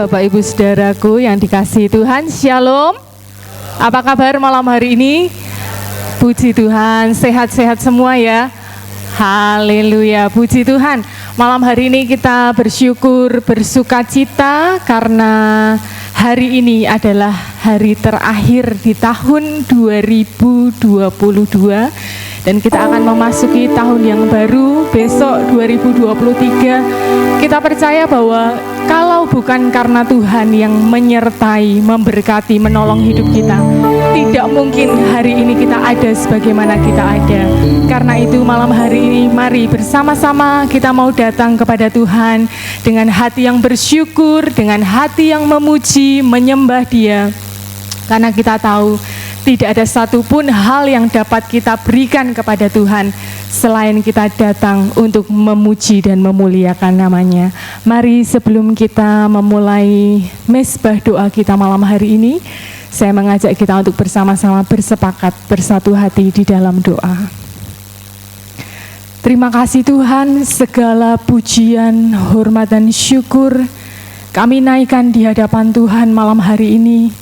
Bapak Ibu Saudaraku yang dikasihi Tuhan, Shalom. Apa kabar malam hari ini? Puji Tuhan, sehat-sehat semua ya. Haleluya, puji Tuhan. Malam hari ini kita bersyukur, bersuka cita karena hari ini adalah hari terakhir di tahun 2022 dan kita akan memasuki tahun yang baru besok 2023. Kita percaya bahwa kalau bukan karena Tuhan yang menyertai, memberkati, menolong hidup kita, tidak mungkin hari ini kita ada sebagaimana kita ada. Karena itu malam hari ini mari bersama-sama kita mau datang kepada Tuhan dengan hati yang bersyukur, dengan hati yang memuji, menyembah Dia. Karena kita tahu tidak ada satupun hal yang dapat kita berikan kepada Tuhan selain kita datang untuk memuji dan memuliakan namanya. Mari sebelum kita memulai mesbah doa kita malam hari ini, saya mengajak kita untuk bersama-sama bersepakat bersatu hati di dalam doa. Terima kasih Tuhan, segala pujian, hormat dan syukur kami naikkan di hadapan Tuhan malam hari ini.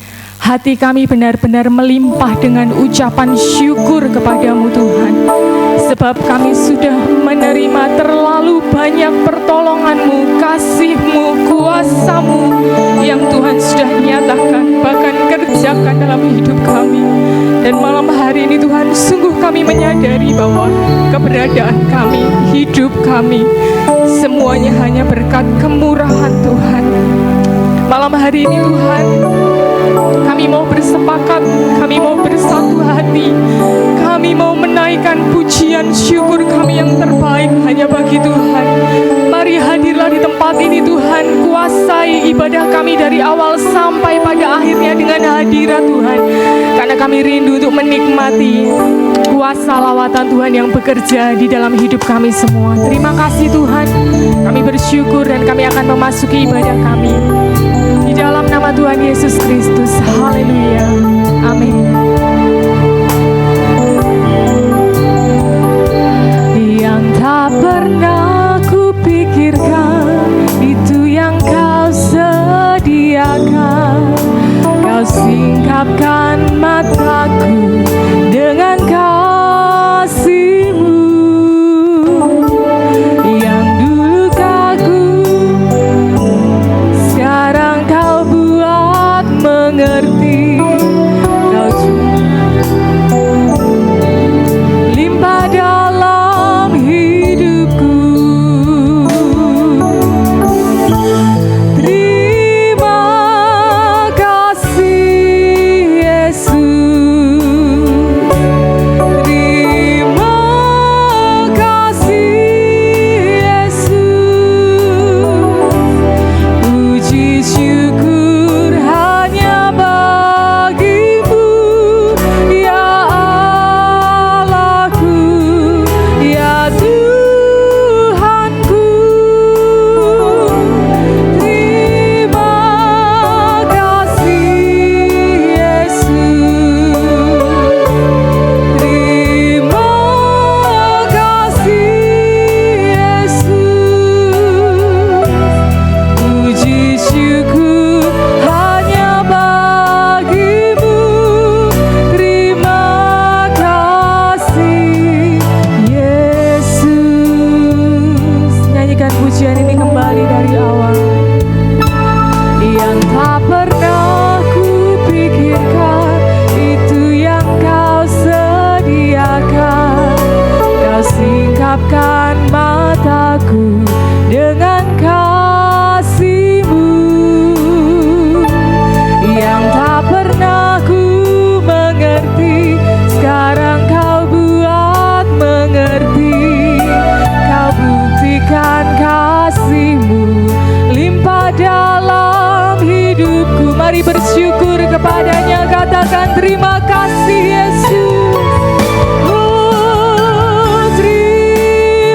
Hati kami benar-benar melimpah dengan ucapan syukur kepadamu Tuhan. Sebab kami sudah menerima terlalu banyak pertolongan-Mu, kasih-Mu, kuasa-Mu yang Tuhan sudah nyatakan, bahkan kerjakan dalam hidup kami. Dan malam hari ini Tuhan, sungguh kami menyadari bahwa keberadaan kami, hidup kami, semuanya hanya berkat kemurahan Tuhan. Malam hari ini Tuhan, kami mau bersepakat, kami mau bersatu hati, kami mau menaikkan pujian syukur kami yang terbaik hanya bagi Tuhan. Mari hadirlah di tempat ini Tuhan, kuasai ibadah kami dari awal sampai pada akhirnya dengan hadirat Tuhan. Karena kami rindu untuk menikmati kuasa lawatan Tuhan yang bekerja di dalam hidup kami semua. Terima kasih Tuhan, kami bersyukur dan kami akan memasuki ibadah kami di dalam nama Tuhan Yesus Kristus. Haleluya. Amin. Yang tak pernah kupikirkan, itu yang Kau sediakan. Kau singkapkan mataku dengan kasih-Mu. Yang dulu kagum, sekarang Kau buat mengerti. Kau limpah dalam hidupku. Terima kasih Yesus. Terima kasih Yesus. Puji syukur hanya bagi-Mu, ya Allahku, ya Tuhanku. Terima kasih Yesus. Terima kasih Yesus. Puji syukur hanya bagi-Mu. Terima kasih Yesus. Nyanyikan pujian ini kembali dari awal. Yang tak pernah kupikirkan, itu yang Kau sediakan. Kau singkapkan mataku dengan kasih-Mu. Yang tak pernah ku mengerti, sekarang Kau buat mengerti. Kau buktikan kasih-Mu limpah dalam hidupku. Mari bersyukur kepadanya, katakan terima kasih Yesus. Oh, terima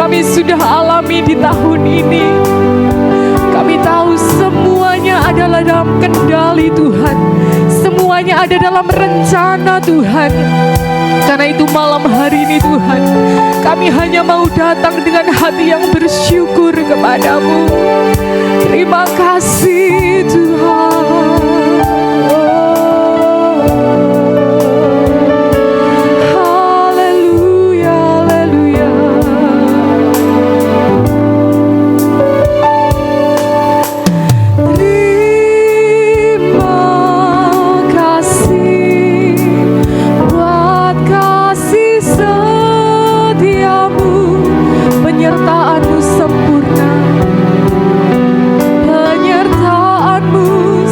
kami sudah alami di tahun ini. Kami tahu semuanya adalah dalam kendali Tuhan. Semuanya ada dalam rencana Tuhan. Karena itu malam hari ini Tuhan, kami hanya mau datang dengan hati yang bersyukur kepadamu. Terima kasih Tuhan. Penyertaanmu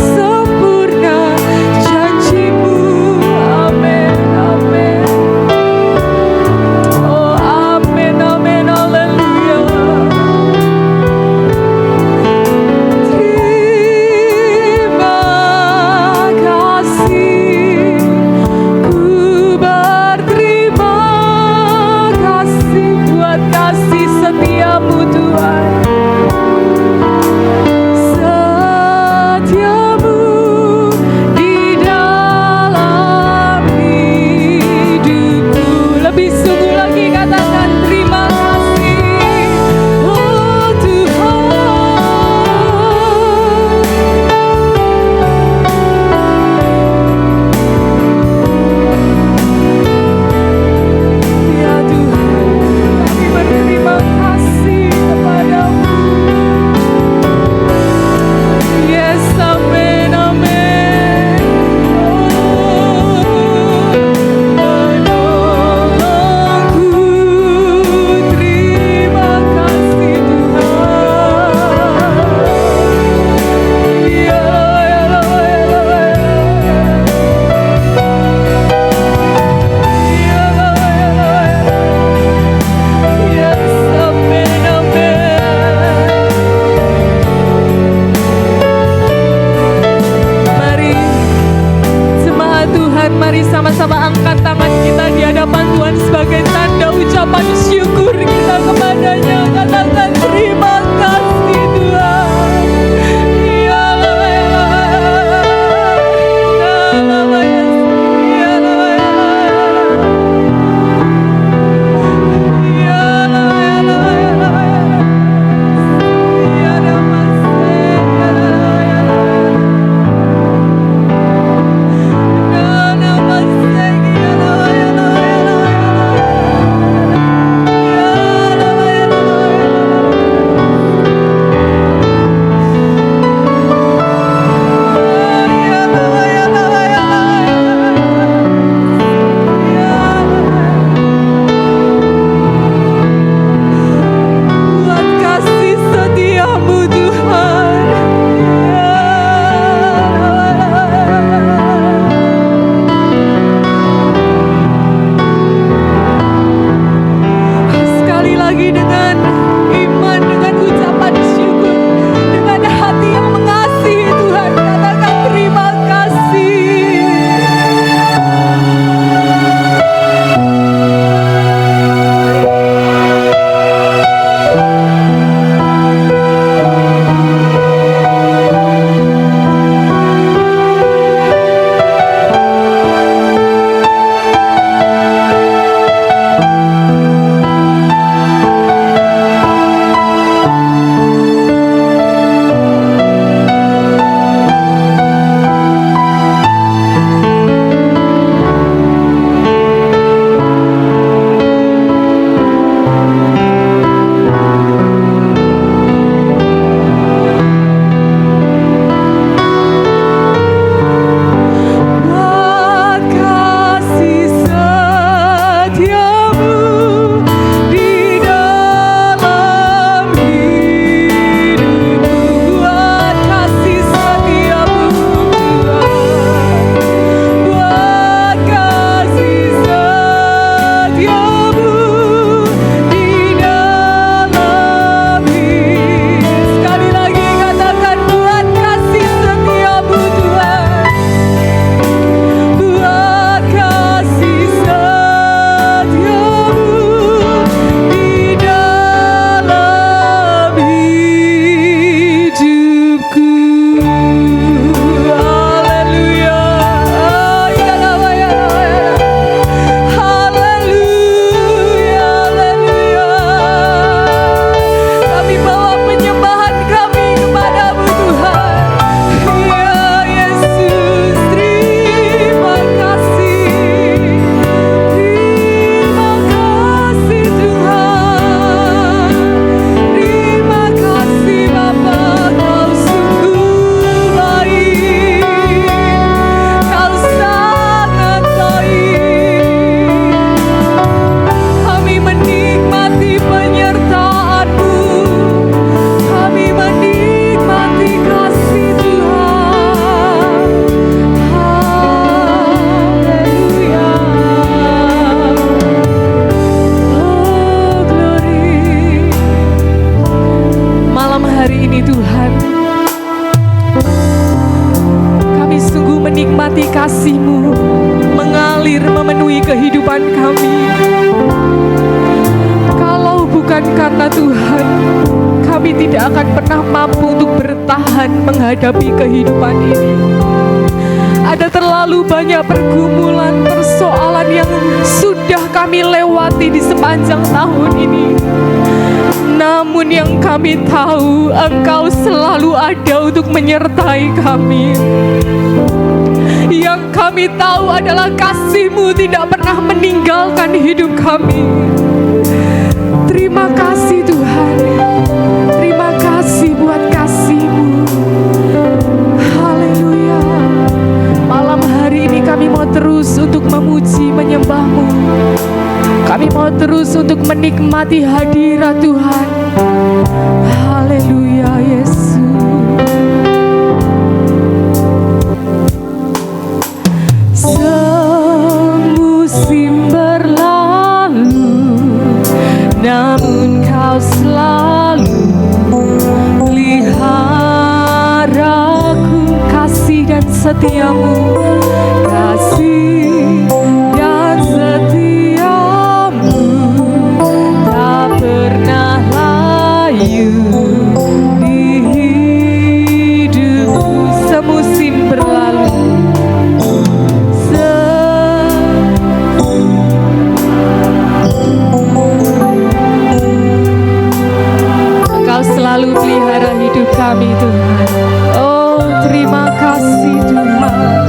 tidak akan pernah mampu untuk bertahan menghadapi kehidupan ini. Ada terlalu banyak pergumulan, persoalan yang sudah kami lewati di sepanjang tahun ini. Namun yang kami tahu, Engkau selalu ada untuk menyertai kami. Yang kami tahu adalah kasih-Mu tidak pernah meninggalkan hidup kami. Terima kasih Tuhan. Terima kasih buat kasih-Mu. Haleluya. Malam hari ini kami mau terus untuk memuji, menyembah-Mu. Kami mau terus untuk menikmati hadirat Tuhan. Haleluya Yesus. Semusim berlalu, namun Kau selalu peliharaku. Kasih dan setia-Mu, kasih dan setia-Mu tak pernah layu di hidupku. Semusim berlalu, Engkau selalu pelihara hidup kami Tuhan. Oh terima kasih Tuhan.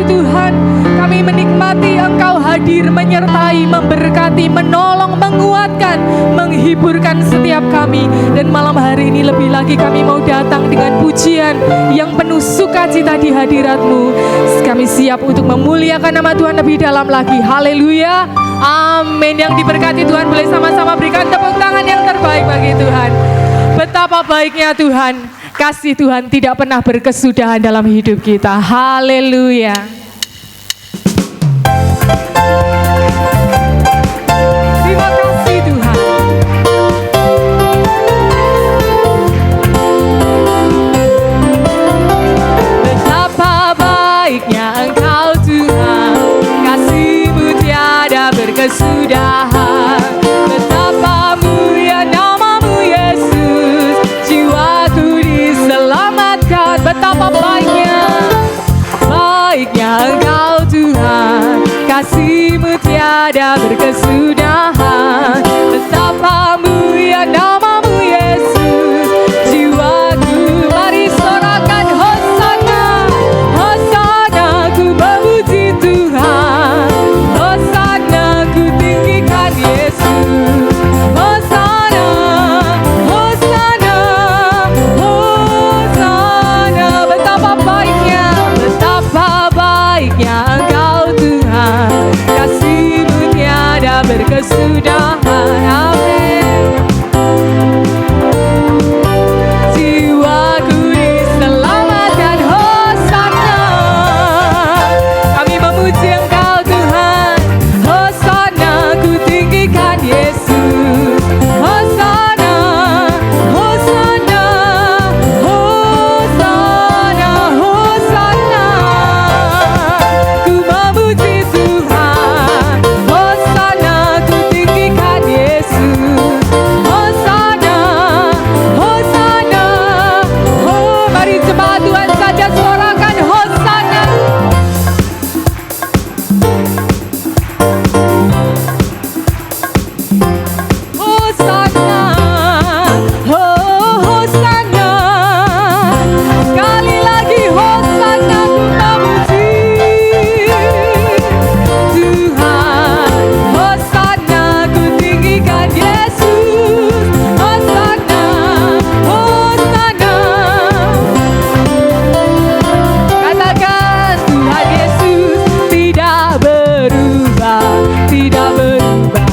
Tuhan. Kami menikmati Engkau hadir, menyertai, memberkati, menolong, menguatkan, menghiburkan setiap kami. Dan malam hari ini lebih lagi kami mau datang dengan pujian yang penuh sukacita di hadirat-Mu. Kami siap untuk memuliakan nama Tuhan lebih dalam lagi. Haleluya. Amin. Yang diberkati Tuhan boleh sama-sama berikan tepuk tangan yang terbaik bagi Tuhan. Betapa baiknya Tuhan. Kasih Tuhan tidak pernah berkesudahan dalam hidup kita. Haleluya. Terima kasih Tuhan. Betapa baiknya Engkau Tuhan, kasih-Mu tiada berkesudahan. Betapa mulia nama-Mu Yesus, jiwaku diselamatkan. Betapa baiknya Engkau Tuhan, kasih-Mu tiada berkesudahan. Betapa mulia nama-Mu Yesus, jiwaku mari sorakan Hosana, Hosana ku memuji Tuhan, Hosana ku tinggikan Yesus, Hosana, Hosana, Hosana. Betapa baiknya Engkau Tuhan, kasih-Mu tiada berkesudahan. Amin. Jiwaku diselamatkan. Hosana, kami memuji Engkau Tuhan. Hosana, ku tinggikan Yesus. Hosana, Hosana, Hosana, Hosana. Ku memuji Tuhan. Hosana, ku tinggikan Yesus. Hosana, Hosana. Oh, mari jemaat Tuhan saja suarakan Hosana. Hosana, oh Hosana. Sekali lagi Hosana, ku memuji Tuhan. Hosana, ku tinggikan Yesus. Hosana, Hosana. Katakan Tuhan Yesus tidak berubah, tidak berubah,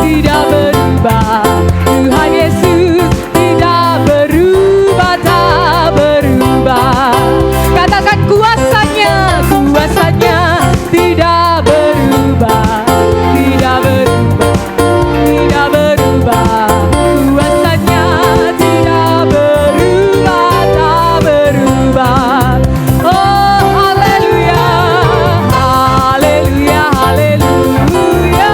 tidak berubah. Tuhan Yesus tidak berubah, tak berubah. Katakan kuasanya, kuasanya tidak berubah, tidak berubah, tidak berubah. Kuasanya tidak berubah, tak berubah. Oh haleluya, haleluya, haleluya,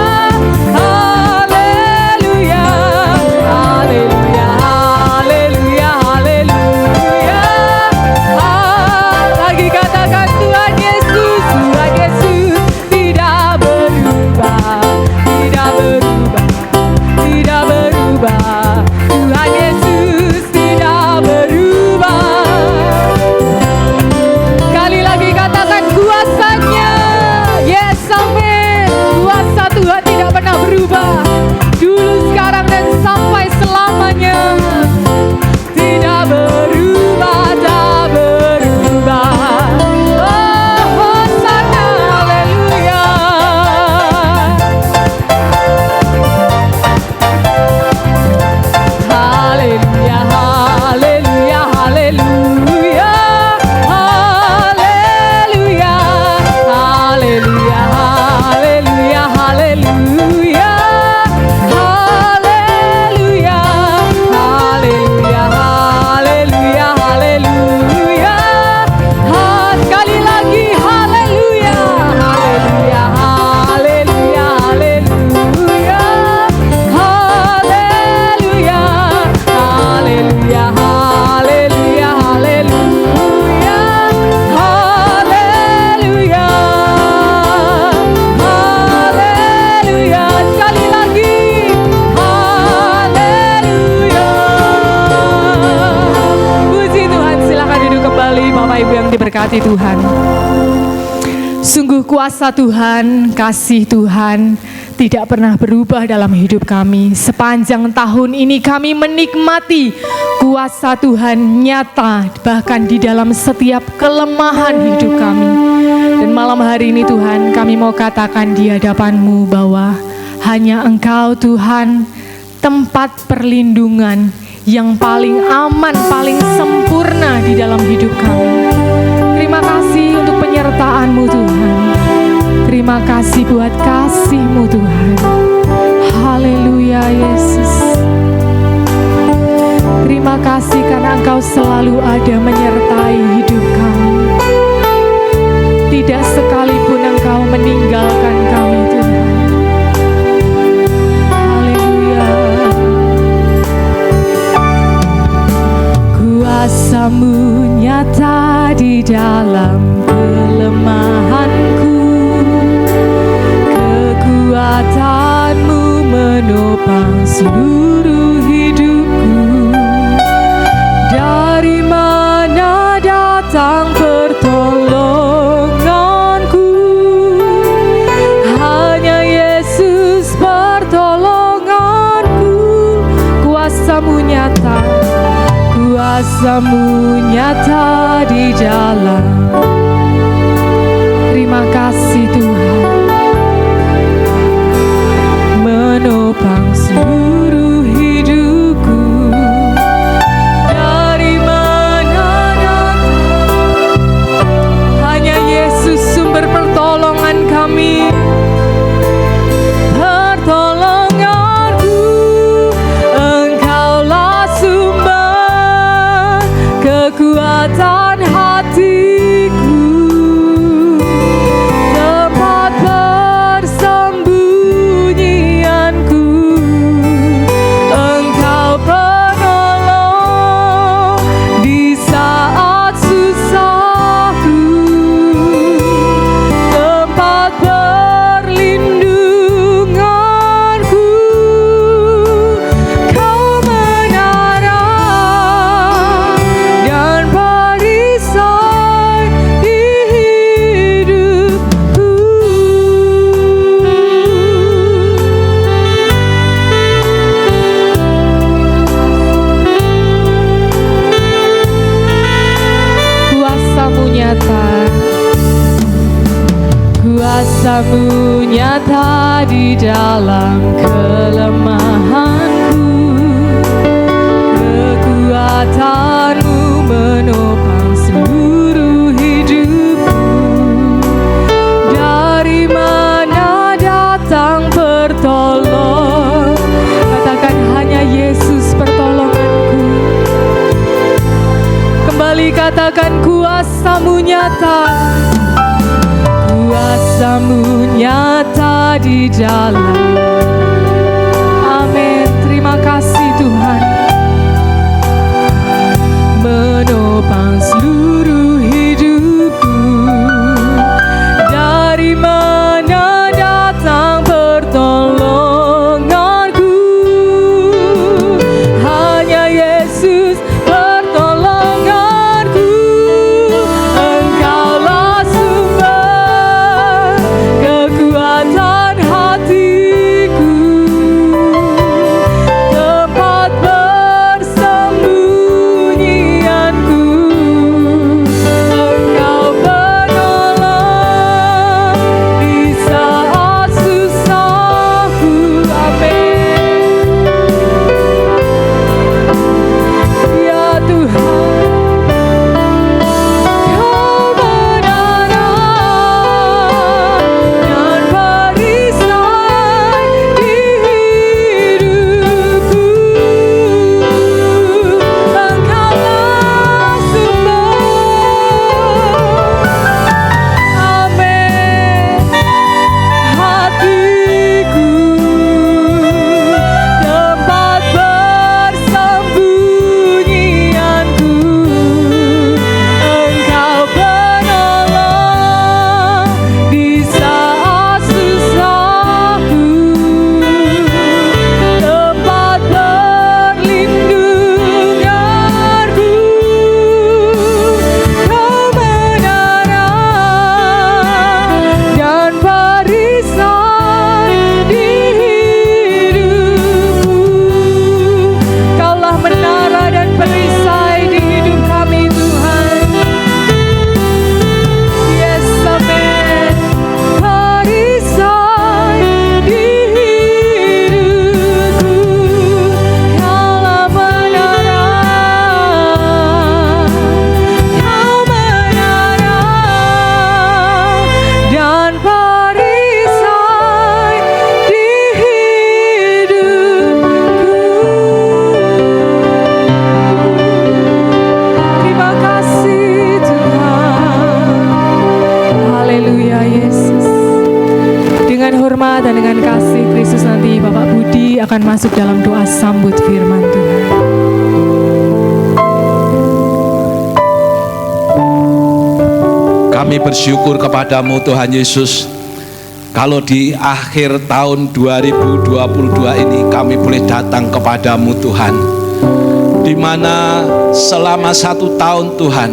haleluya, haleluya, haleluya, haleluya. Lagi katakan Tuhan Yesus, Tuhan Yesus tidak berubah, tidak berubah, tidak berubah. Tuhan Yesus tidak berubah. Sekali lagi katakan kuasanya. Yes, amin. Kuasa Tuhan tidak pernah berubah. Dulu, sekarang, dan sampai selamanya. Tidak berubah, tak berubah. Oh, Hosana, haleluya. Haleluya, haleluya, haleluya. Haleluya, haleluya, haleluya, haleluya. Haleluya, haleluya, haleluya, haleluya. Sekali lagi haleluya, haleluya, haleluya, haleluya. Haleluya, haleluya, haleluya, haleluya. Haleluya, haleluya. Sekali lagi haleluya. Puji Tuhan, silakan duduk kembali Bapak Ibu yang diberkati Tuhan. Sungguh kuasa Tuhan, kasih Tuhan tidak pernah berubah dalam hidup kami. Sepanjang tahun ini kami menikmati kuasa Tuhan nyata bahkan di dalam setiap kelemahan hidup kami. Dan malam hari ini Tuhan, kami mau katakan di hadapan-Mu bahwa hanya Engkau Tuhan tempat perlindungan yang paling aman, paling sempurna di dalam hidup kami. Terima kasih untuk penyertaan-Mu Tuhan. Terima kasih buat kasih-Mu Tuhan. Haleluya Yesus. Terima kasih karena Engkau selalu ada menyertai hidup kami. Tidak sekalipun Engkau meninggalkan kami Tuhan. Haleluya. Kuasa-Mu nyata di dalam kelemahanku. Kekuatan-Mu menopang seluruh hidupku. Dari mana datang pertolonganku? Hanya Yesus pertolonganku. Kuasa-Mu nyata, kuasa-Mu nyata di dalam. Terima kasih Tuhan, menopang seluruh hidupku. Dari mana datang? Hanya Yesus sumber pertolongan kami. Pertolonganku, Engkaulah sumber kekuatan hatiku. Tempat persembunyianku, Engkau penolong di saat susahku. Tempat perlindunganku, Kau menara dan perisai di hidupku. Kuasa-Mu nyata, kuasa-Mu nyata di dalam kelemahanku. Kekuatan-Mu menopang seluruh hidupku. Dari mana datang pertolongan? Katakan hanya Yesus pertolonganku. Kembali katakan kuasa-Mu nyata. Kuasa-Mu nyata di dalam. Amin. Terima kasih Tuhan. Menopang seluruh hidupku. Dari mana datang pertolonganku? Hanya Yesus pertolonganku. Engkaulah sumber kekuatan hatiku. akan masuk dalam doa sambut firman Tuhan. Kami bersyukur kepadamu Tuhan Yesus, kalau di akhir tahun 2022 ini kami boleh datang kepadamu Tuhan, di mana selama 1 tahun Tuhan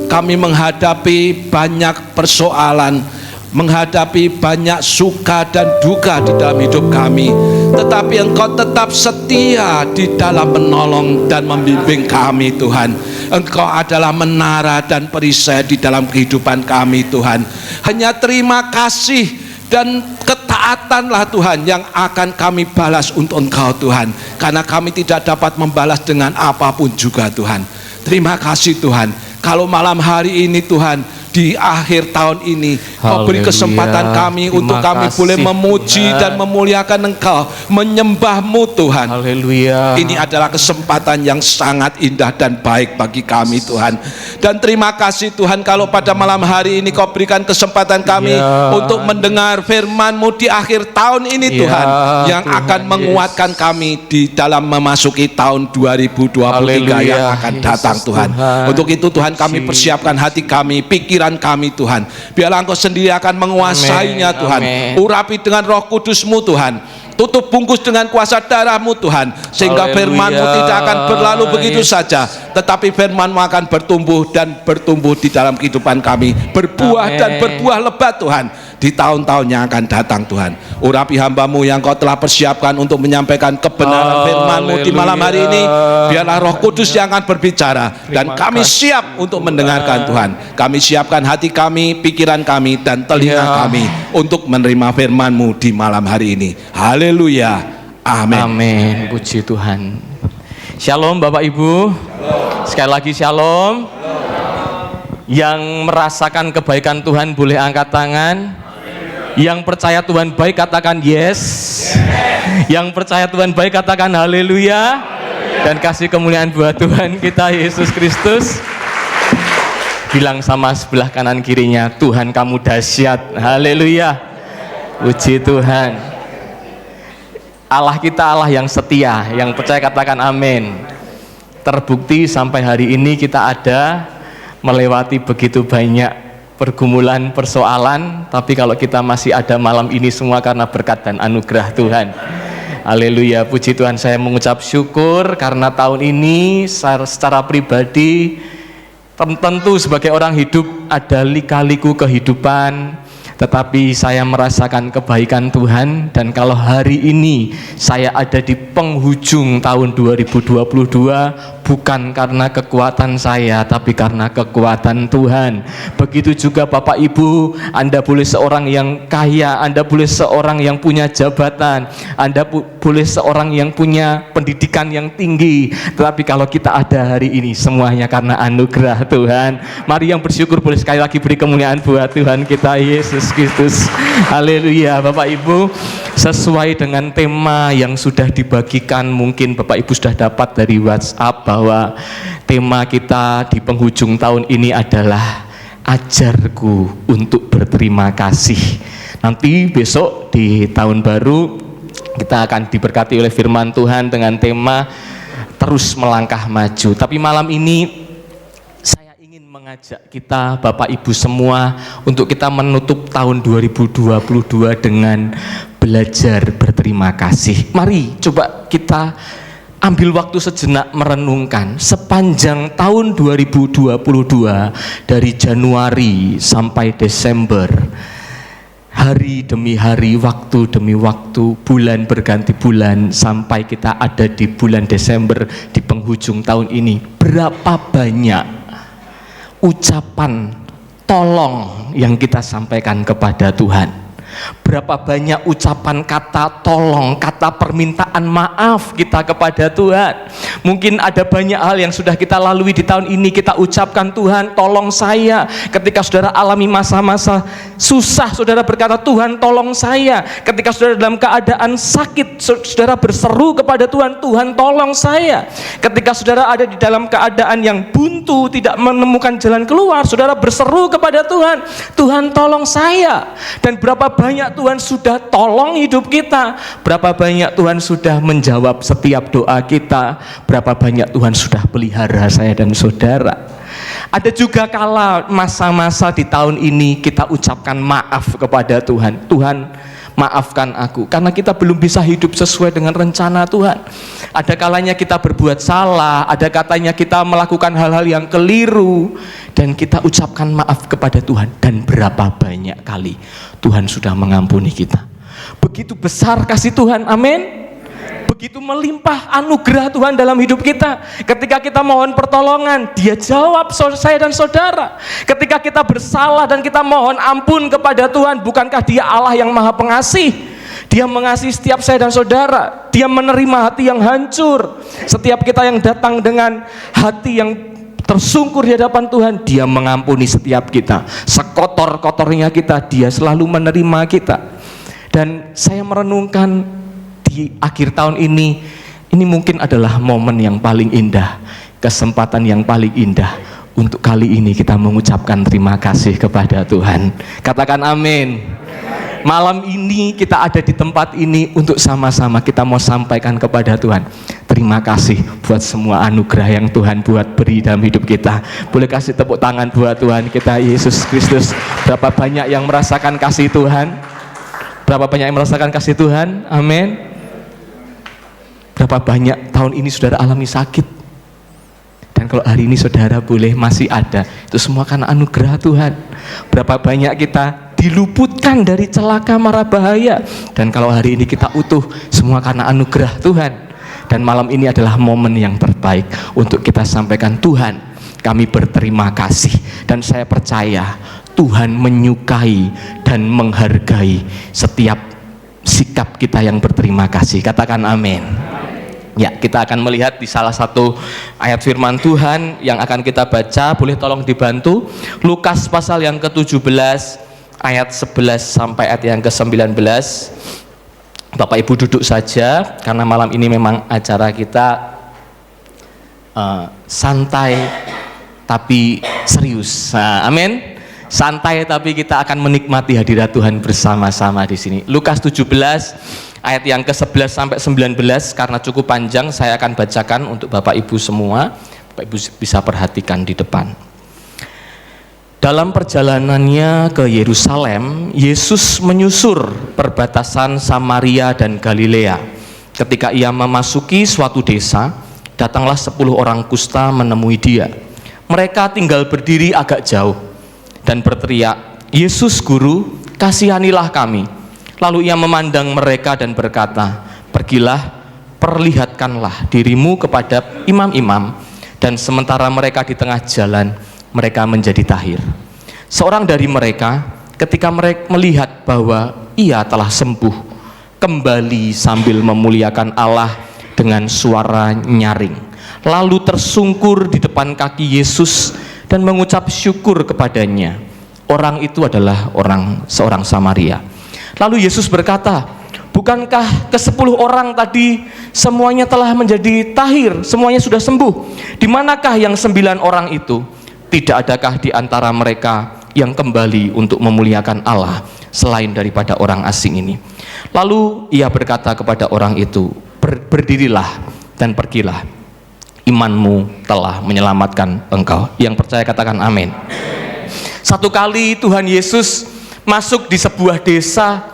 kami menghadapi banyak persoalan, menghadapi banyak suka dan duka di dalam hidup kami, tetapi Engkau tetap setia di dalam menolong dan membimbing kami Tuhan. Engkau adalah menara dan perisai di dalam kehidupan kami Tuhan. Hanya terima kasih dan ketaatanlah Tuhan yang akan kami balas untuk Engkau Tuhan, karena kami tidak dapat membalas dengan apapun juga Tuhan. Terima kasih Tuhan, kalau malam hari ini Tuhan, di akhir tahun ini Kau beri kesempatan kami untuk kami boleh memuji dan memuliakan Engkau, menyembah-Mu Tuhan. Haleluya. Ini adalah kesempatan yang sangat indah dan baik bagi kami Tuhan. Dan terima kasih Tuhan, kalau pada malam hari ini Kau berikan kesempatan kami untuk mendengar firman-Mu di akhir tahun ini Tuhan, yang akan menguatkan kami di dalam memasuki tahun 2023 yang akan datang Tuhan. Untuk itu Tuhan, kami persiapkan hati kami, pikiran kami Tuhan, biarlah Engkau sendiri akan menguasainya Tuhan. Urapi dengan Roh Kudus-Mu Tuhan, tutup bungkus dengan kuasa darah-Mu Tuhan, sehingga firman-Mu tidak akan berlalu begitu saja, tetapi firman-Mu akan bertumbuh dan bertumbuh di dalam kehidupan kami, berbuah dan berbuah lebat Tuhan di tahun-tahun yang akan datang Tuhan. Urapi hamba-Mu yang Kau telah persiapkan untuk menyampaikan kebenaran firman-Mu di malam hari ini, biarlah Roh Kudus yang akan berbicara, dan kami siap untuk mendengarkan Tuhan. Kami siapkan hati kami, pikiran kami, dan telinga kami untuk menerima firman-Mu di malam hari ini. Haleluya, amin. Amin, puji Tuhan. Shalom Bapak Ibu. Sekali lagi shalom. Yang merasakan kebaikan Tuhan boleh angkat tangan. Yang percaya Tuhan baik katakan yes. Yang percaya Tuhan baik katakan haleluya. Dan kasih kemuliaan buat Tuhan kita Yesus Kristus. Bilang sama sebelah kanan kirinya, Tuhan kamu dahsyat. Haleluya. Puji Tuhan. Allah kita Allah yang setia. Yang percaya katakan amin. Terbukti sampai hari ini kita ada melewati begitu banyak pergumulan, persoalan, tapi kalau kita masih ada malam ini semua karena berkat dan anugerah Tuhan. Haleluya, puji Tuhan. Saya mengucap syukur karena tahun ini secara pribadi, tentu sebagai orang hidup ada lika-liku kehidupan, tetapi saya merasakan kebaikan Tuhan. Dan kalau hari ini saya ada di penghujung tahun 2022, bukan karena kekuatan saya, tapi karena kekuatan Tuhan. Begitu juga Bapak Ibu, Anda boleh seorang yang kaya, Anda boleh seorang yang punya jabatan, Anda boleh seorang yang punya pendidikan yang tinggi, tetapi kalau kita ada hari ini semuanya karena anugerah Tuhan. Mari yang bersyukur boleh sekali lagi beri kemuliaan buat Tuhan kita Yesus Kristus. Haleluya. Bapak Ibu, sesuai dengan tema yang sudah dibagikan, mungkin Bapak Ibu sudah dapat dari WhatsApp bahwa tema kita di penghujung tahun ini adalah ajarku untuk berterima kasih. Nanti besok di tahun baru kita akan diberkati oleh firman Tuhan dengan tema terus melangkah maju. Tapi malam ini saya ingin mengajak kita Bapak Ibu semua untuk kita menutup tahun 2022 dengan belajar berterima kasih. Mari coba kita ambil waktu sejenak merenungkan sepanjang tahun 2022, dari Januari sampai Desember, hari demi hari, waktu demi waktu, bulan berganti bulan, sampai kita ada di bulan Desember di penghujung tahun ini. Berapa banyak ucapan tolong yang kita sampaikan kepada Tuhan? Berapa banyak ucapan kata tolong, kata permintaan maaf kita kepada Tuhan? Mungkin ada banyak hal yang sudah kita lalui di tahun ini, kita ucapkan, Tuhan tolong saya. Ketika saudara alami masa-masa susah, saudara berkata, Tuhan tolong saya. Ketika saudara dalam keadaan sakit, saudara berseru kepada Tuhan, Tuhan tolong saya. Ketika saudara ada di dalam keadaan yang buntu, tidak menemukan jalan keluar, saudara berseru kepada Tuhan, Tuhan tolong saya. Dan berapa banyak Tuhan sudah tolong hidup kita, berapa banyak Tuhan sudah menjawab setiap doa kita, berapa banyak Tuhan sudah pelihara saya dan saudara. Ada juga kala masa-masa di tahun ini kita ucapkan maaf kepada Tuhan. Tuhan, maafkan aku, karena kita belum bisa hidup sesuai dengan rencana Tuhan. Ada kalanya kita berbuat salah, ada katanya kita melakukan hal-hal yang keliru, dan kita ucapkan maaf kepada Tuhan. Dan berapa banyak kali Tuhan sudah mengampuni kita. Begitu besar kasih Tuhan, amin. Begitu melimpah anugerah Tuhan dalam hidup kita. Ketika kita mohon pertolongan, Dia jawab saya dan saudara. Ketika kita bersalah dan kita mohon ampun kepada Tuhan, bukankah Dia Allah yang maha pengasih? Dia mengasihi setiap saya dan saudara. Dia menerima hati yang hancur. Setiap kita yang datang dengan hati yang tersungkur di hadapan Tuhan, Dia mengampuni setiap kita. Sekotor-kotornya kita, Dia selalu menerima kita. Dan saya merenungkan di akhir tahun ini mungkin adalah momen yang paling indah, kesempatan yang paling indah untuk kali ini kita mengucapkan terima kasih kepada Tuhan. Katakan amin. Malam ini kita ada di tempat ini untuk sama-sama kita mau sampaikan kepada Tuhan, terima kasih buat semua anugerah yang Tuhan buat beri dalam hidup kita. Boleh kasih tepuk tangan buat Tuhan kita Yesus Kristus. Berapa banyak yang merasakan kasih Tuhan? Berapa banyak yang merasakan kasih Tuhan? Amin. Berapa banyak tahun ini saudara alami sakit, dan kalau hari ini saudara boleh masih ada, itu semua karena anugerah Tuhan. Berapa banyak kita diluputkan dari celaka mara bahaya, dan kalau hari ini kita utuh, semua karena anugerah Tuhan. Dan malam ini adalah momen yang terbaik untuk kita sampaikan, Tuhan, kami berterima kasih. Dan saya percaya Tuhan menyukai dan menghargai setiap sikap kita yang berterima kasih. Katakan amin. Ya, kita akan melihat di salah satu ayat firman Tuhan yang akan kita baca. Boleh tolong dibantu Lukas pasal yang ke-17 ayat 11 sampai ayat yang ke-19. Bapak Ibu duduk saja, karena malam ini memang acara kita santai tapi serius. Nah, amin. Santai tapi kita akan menikmati hadirat Tuhan bersama-sama di sini. Lukas 17 ayat yang ke-11 sampai 19, karena cukup panjang saya akan bacakan untuk Bapak Ibu semua. Bapak Ibu bisa perhatikan di depan. Dalam perjalanannya ke Yerusalem, Yesus menyusur perbatasan Samaria dan Galilea. Ketika ia memasuki suatu desa, datanglah 10 orang kusta menemui dia. Mereka tinggal berdiri agak jauh dan berteriak, Yesus Guru, kasihanilah kami. Lalu ia memandang mereka dan berkata, pergilah, perlihatkanlah dirimu kepada imam-imam. Dan sementara mereka di tengah jalan, mereka menjadi tahir. Seorang dari mereka, ketika mereka melihat bahwa ia telah sembuh, kembali sambil memuliakan Allah dengan suara nyaring. Lalu tersungkur di depan kaki Yesus dan mengucap syukur kepadanya. Orang itu adalah seorang Samaria. Lalu Yesus berkata, bukankah ke-10 orang tadi semuanya telah menjadi tahir, semuanya sudah sembuh? Di manakah yang 9 orang itu? Tidak adakah di antara mereka yang kembali untuk memuliakan Allah selain daripada orang asing ini? Lalu ia berkata kepada orang itu, berdirilah dan pergilah, imanmu telah menyelamatkan engkau. Yang percaya katakan amin. Satu kali Tuhan Yesus masuk di sebuah desa.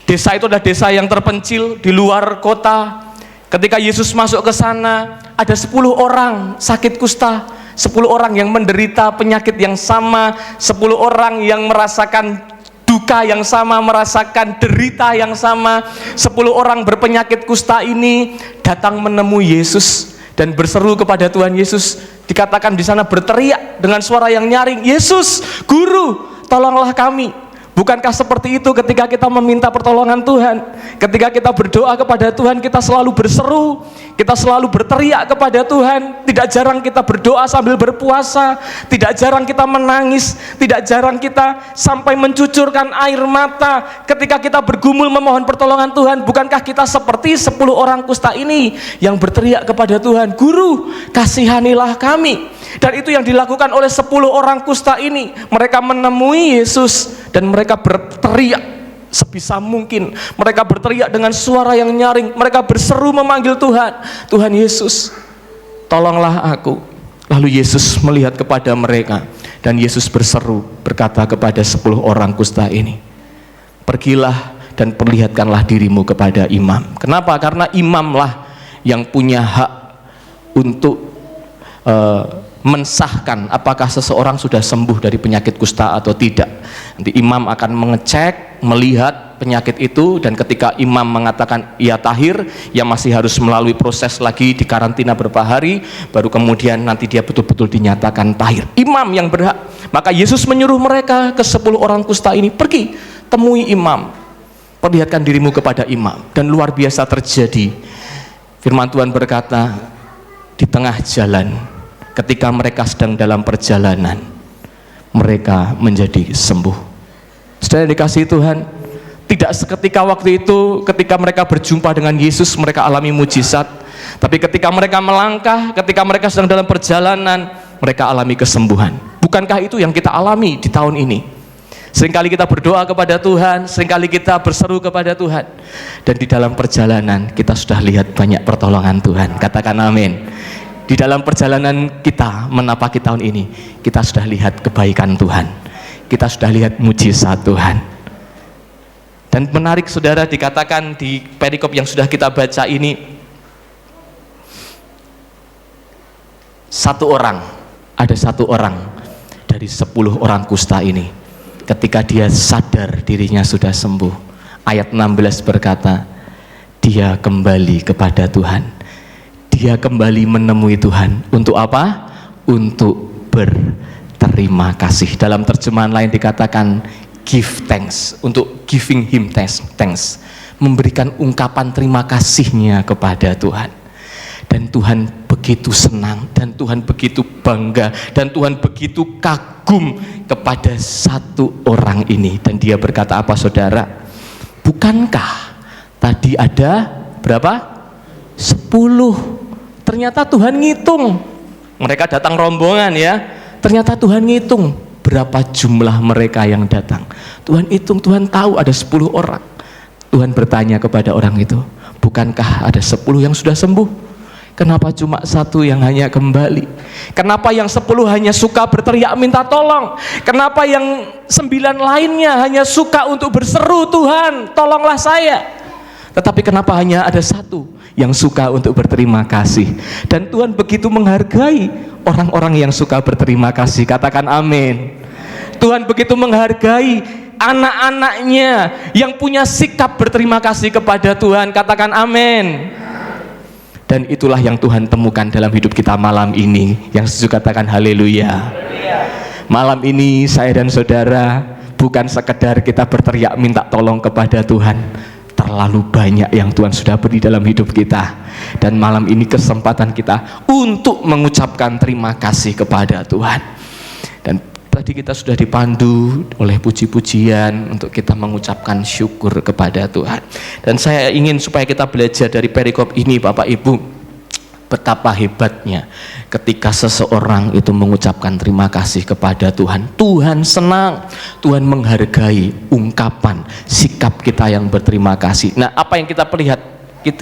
Desa itu adalah desa yang terpencil di luar kota. Ketika Yesus masuk ke sana, ada 10 orang sakit kusta, 10 orang yang menderita penyakit yang sama, 10 orang yang merasakan duka yang sama, merasakan derita yang sama. 10 orang berpenyakit kusta ini datang menemui Yesus dan berseru kepada Tuhan Yesus. Dikatakan di sana berteriak dengan suara yang nyaring, Yesus, Guru, tolonglah kami. Bukankah seperti itu ketika kita meminta pertolongan Tuhan? Ketika kita berdoa kepada Tuhan, kita selalu berseru, kita selalu berteriak kepada Tuhan. Tidak jarang kita berdoa sambil berpuasa, tidak jarang kita menangis, tidak jarang kita sampai mencucurkan air mata ketika kita bergumul memohon pertolongan Tuhan. Bukankah kita seperti 10 orang kusta ini yang berteriak kepada Tuhan, "Guru, kasihanilah kami." Dan itu yang dilakukan oleh 10 orang kusta ini. Mereka menemui Yesus dan mereka berteriak sebisa mungkin. Mereka berteriak dengan suara yang nyaring. Mereka berseru memanggil Tuhan, "Tuhan Yesus, tolonglah aku." Lalu Yesus melihat kepada mereka dan Yesus berseru, berkata kepada 10 orang kusta ini, "Pergilah dan perlihatkanlah dirimu kepada imam." Kenapa? Karena imamlah yang punya hak untuk mensahkan apakah seseorang sudah sembuh dari penyakit kusta atau tidak. Nanti imam akan mengecek, melihat penyakit itu, dan ketika imam mengatakan ia tahir, ia masih harus melalui proses lagi di karantina beberapa hari, baru kemudian nanti dia betul-betul dinyatakan tahir. Imam yang berhak. Maka Yesus menyuruh mereka ke 10 orang kusta ini, "Pergi, temui imam, perlihatkan dirimu kepada imam." Dan luar biasa terjadi. Firman Tuhan berkata, di tengah jalan, ketika mereka sedang dalam perjalanan, mereka menjadi sembuh. Saudara yang dikasihi Tuhan, tidak seketika waktu itu ketika mereka berjumpa dengan Yesus mereka alami mujizat, tapi ketika mereka melangkah, ketika mereka sedang dalam perjalanan, mereka alami kesembuhan. Bukankah itu yang kita alami di tahun ini? Seringkali kita berdoa kepada Tuhan, seringkali kita berseru kepada Tuhan, dan di dalam perjalanan kita sudah lihat banyak pertolongan Tuhan. Katakan amin. Di dalam perjalanan kita menapaki tahun ini, kita sudah lihat kebaikan Tuhan, kita sudah lihat mujizat Tuhan. Dan menarik saudara, dikatakan di perikop yang sudah kita baca ini, ada satu orang dari 10 orang kusta ini, ketika dia sadar dirinya sudah sembuh, ayat 16 berkata, dia kembali kepada Tuhan. Dia kembali menemui Tuhan. Untuk apa? Untuk berterima kasih. Dalam terjemahan lain dikatakan give thanks, untuk giving him thanks, memberikan ungkapan terima kasihnya kepada Tuhan. Dan Tuhan begitu senang, dan Tuhan begitu bangga, dan Tuhan begitu kagum kepada satu orang ini. Dan dia berkata apa saudara? Bukankah tadi ada berapa? 10. Ternyata Tuhan ngitung. Mereka datang rombongan ya. Ternyata Tuhan ngitung berapa jumlah mereka yang datang. Tuhan hitung, Tuhan tahu ada 10 orang. Tuhan bertanya kepada orang itu, bukankah ada 10 yang sudah sembuh? Kenapa cuma 1 yang hanya kembali? Kenapa yang 10 hanya suka berteriak minta tolong? Kenapa yang 9 lainnya hanya suka untuk berseru, Tuhan tolonglah saya? Tetapi kenapa hanya ada 1 yang suka untuk berterima kasih? Dan Tuhan begitu menghargai orang-orang yang suka berterima kasih. Katakan amin. Tuhan begitu menghargai anak-anaknya yang punya sikap berterima kasih kepada Tuhan. Katakan amin. Dan itulah yang Tuhan temukan dalam hidup kita malam ini. Yang setuju katakan haleluya. Malam ini saya dan saudara bukan sekedar kita berteriak minta tolong kepada Tuhan. Terlalu banyak yang Tuhan sudah beri dalam hidup kita, dan malam ini kesempatan kita untuk mengucapkan terima kasih kepada Tuhan. Dan tadi kita sudah dipandu oleh puji-pujian untuk kita mengucapkan syukur kepada Tuhan. Dan saya ingin supaya kita belajar dari perikop ini Bapak Ibu, betapa hebatnya ketika seseorang itu mengucapkan terima kasih kepada Tuhan. Tuhan senang, Tuhan menghargai ungkapan sikap kita yang berterima kasih. Nah, apa yang kita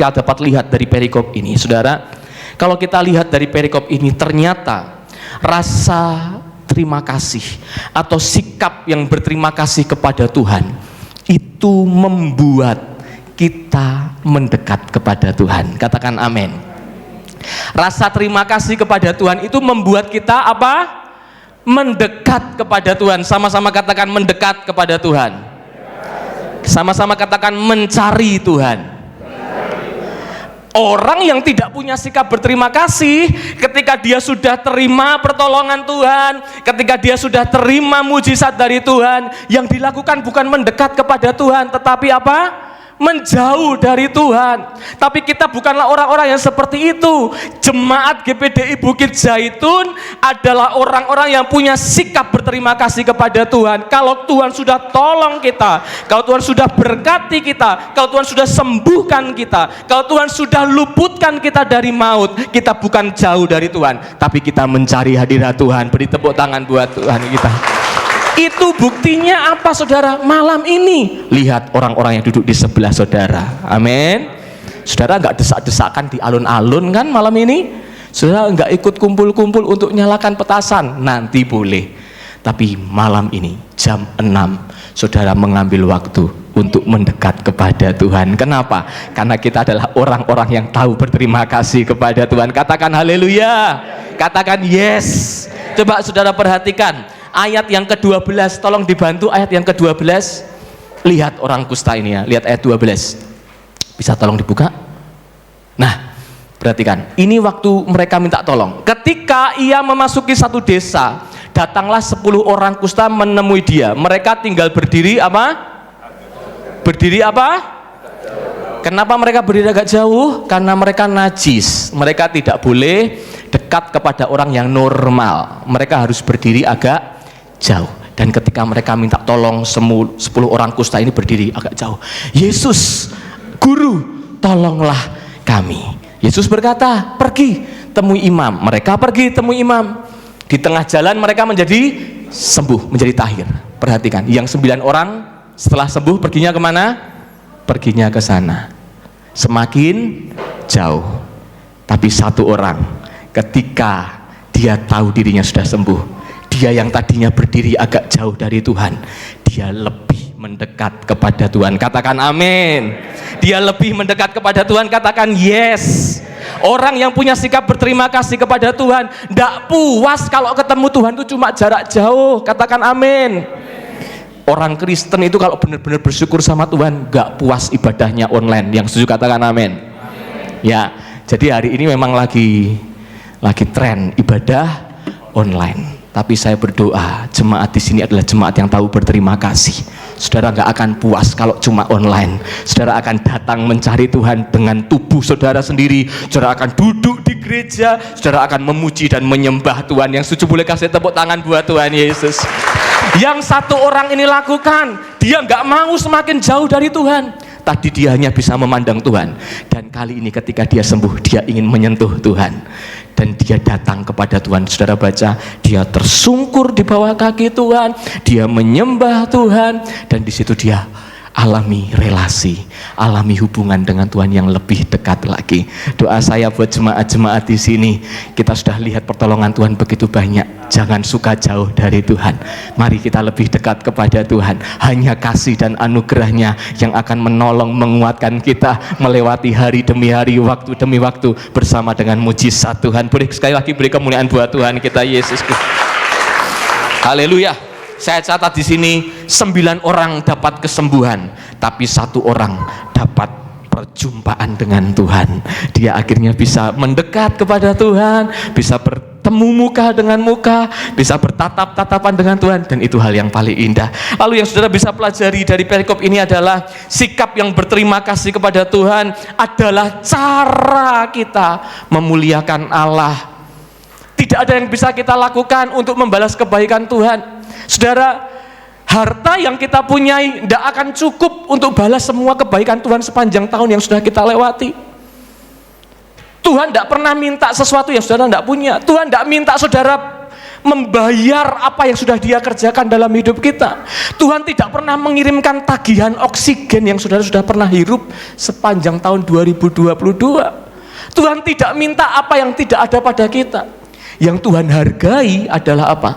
dapat lihat dari perikop ini, saudara? Kalau kita lihat dari perikop ini, ternyata rasa terima kasih atau sikap yang berterima kasih kepada Tuhan itu membuat kita mendekat kepada Tuhan. Katakan amin. Rasa terima kasih kepada Tuhan itu membuat kita apa? Mendekat kepada Tuhan. Sama-sama katakan mendekat kepada Tuhan. Sama-sama katakan mencari Tuhan. Orang yang tidak punya sikap berterima kasih ketika dia sudah terima pertolongan Tuhan, ketika dia sudah terima mujizat dari Tuhan, yang dilakukan bukan mendekat kepada Tuhan, tetapi apa? Menjauh dari Tuhan. Tapi kita bukanlah orang-orang yang seperti itu. Jemaat GPDI Bukit Zaitun adalah orang-orang yang punya sikap berterima kasih kepada Tuhan. Kalau Tuhan sudah tolong kita, kalau Tuhan sudah berkati kita, kalau Tuhan sudah sembuhkan kita, kalau Tuhan sudah luputkan kita dari maut, kita bukan jauh dari Tuhan, tapi kita mencari hadirat Tuhan. Beri tepuk tangan buat Tuhan kita. Itu buktinya apa, saudara? Malam ini lihat orang-orang yang duduk di sebelah saudara. Amin. Saudara nggak desak-desakan di alun-alun kan malam ini? Saudara nggak ikut kumpul-kumpul untuk nyalakan petasan, nanti boleh. Tapi malam ini jam 6 saudara mengambil waktu untuk mendekat kepada Tuhan. Kenapa? Karena kita adalah orang-orang yang tahu berterima kasih kepada Tuhan. Katakan haleluya. Katakan yes. Coba saudara perhatikan ayat yang ke-12, tolong dibantu ayat yang ke-12. Lihat orang kusta ini ya, lihat ayat 12. Bisa tolong dibuka? Nah, perhatikan. Ini waktu mereka minta tolong. Ketika ia memasuki satu desa, datanglah 10 orang kusta menemui dia. Mereka tinggal berdiri apa? Berdiri apa? Kenapa mereka berdiri agak jauh? Karena mereka najis. Mereka tidak boleh dekat kepada orang yang normal. Mereka harus berdiri agak jauh. Dan ketika mereka minta tolong, 10 orang kusta ini berdiri agak jauh. Yesus, Guru, tolonglah kami. Yesus berkata, pergi temui imam. Mereka pergi temui imam. Di tengah jalan mereka menjadi sembuh, menjadi tahir. Perhatikan, yang 9 orang setelah sembuh perginya kemana? Perginya ke sana. Semakin jauh. Tapi 1 orang ketika dia tahu dirinya sudah sembuh, dia yang tadinya berdiri agak jauh dari Tuhan, dia lebih mendekat kepada Tuhan. Katakan amin. Dia lebih mendekat kepada Tuhan. Katakan yes. Orang yang punya sikap berterima kasih kepada Tuhan, tidak puas kalau ketemu Tuhan itu cuma jarak jauh. Katakan amin. Orang Kristen itu kalau benar-benar bersyukur sama Tuhan, gak puas ibadahnya online. Yang setuju katakan amin. Ya, jadi hari ini memang lagi tren ibadah online. Tapi saya berdoa, jemaat di sini adalah jemaat yang tahu berterima kasih. Saudara nggak akan puas kalau cuma online. Saudara akan datang mencari Tuhan dengan tubuh saudara sendiri. Saudara akan duduk di gereja. Saudara akan memuji dan menyembah Tuhan. Yang setuju boleh kasih tepuk tangan buat Tuhan Yesus. Yang 1 orang ini lakukan, dia nggak mau semakin jauh dari Tuhan. Tadi dia hanya bisa memandang Tuhan, dan kali ini ketika dia sembuh, dia ingin menyentuh Tuhan, dan dia datang kepada Tuhan. Saudara baca, dia tersungkur di bawah kaki Tuhan, dia menyembah Tuhan, dan di situ dia alami relasi, alami hubungan dengan Tuhan yang lebih dekat lagi. Doa saya buat jemaat-jemaat di sini, kita sudah lihat pertolongan Tuhan begitu banyak. Jangan suka jauh dari Tuhan. Mari kita lebih dekat kepada Tuhan. Hanya kasih dan anugerahnya yang akan menolong, menguatkan kita melewati hari demi hari, waktu demi waktu bersama dengan mujizat Tuhan. Boleh sekali lagi beri kemuliaan buat Tuhan kita Yesus. Haleluya. Saya catat di sini 9 orang dapat kesembuhan, tapi 1 orang dapat perjumpaan dengan Tuhan. Dia akhirnya bisa mendekat kepada Tuhan, bisa bertemu muka dengan muka, bisa bertatap-tatapan dengan Tuhan, dan itu hal yang paling indah. Lalu yang saudara bisa pelajari dari perikop ini adalah sikap yang berterima kasih kepada Tuhan adalah cara kita memuliakan Allah. Tidak ada yang bisa kita lakukan untuk membalas kebaikan Tuhan. Saudara, harta yang kita punyai tidak akan cukup untuk balas semua kebaikan Tuhan sepanjang tahun yang sudah kita lewati. Tuhan tidak pernah minta sesuatu yang saudara tidak punya. Tuhan tidak minta saudara membayar apa yang sudah Dia kerjakan dalam hidup kita. Tuhan tidak pernah mengirimkan tagihan oksigen yang saudara sudah pernah hirup sepanjang tahun 2022. Tuhan tidak minta apa yang tidak ada pada kita. Yang Tuhan hargai adalah apa?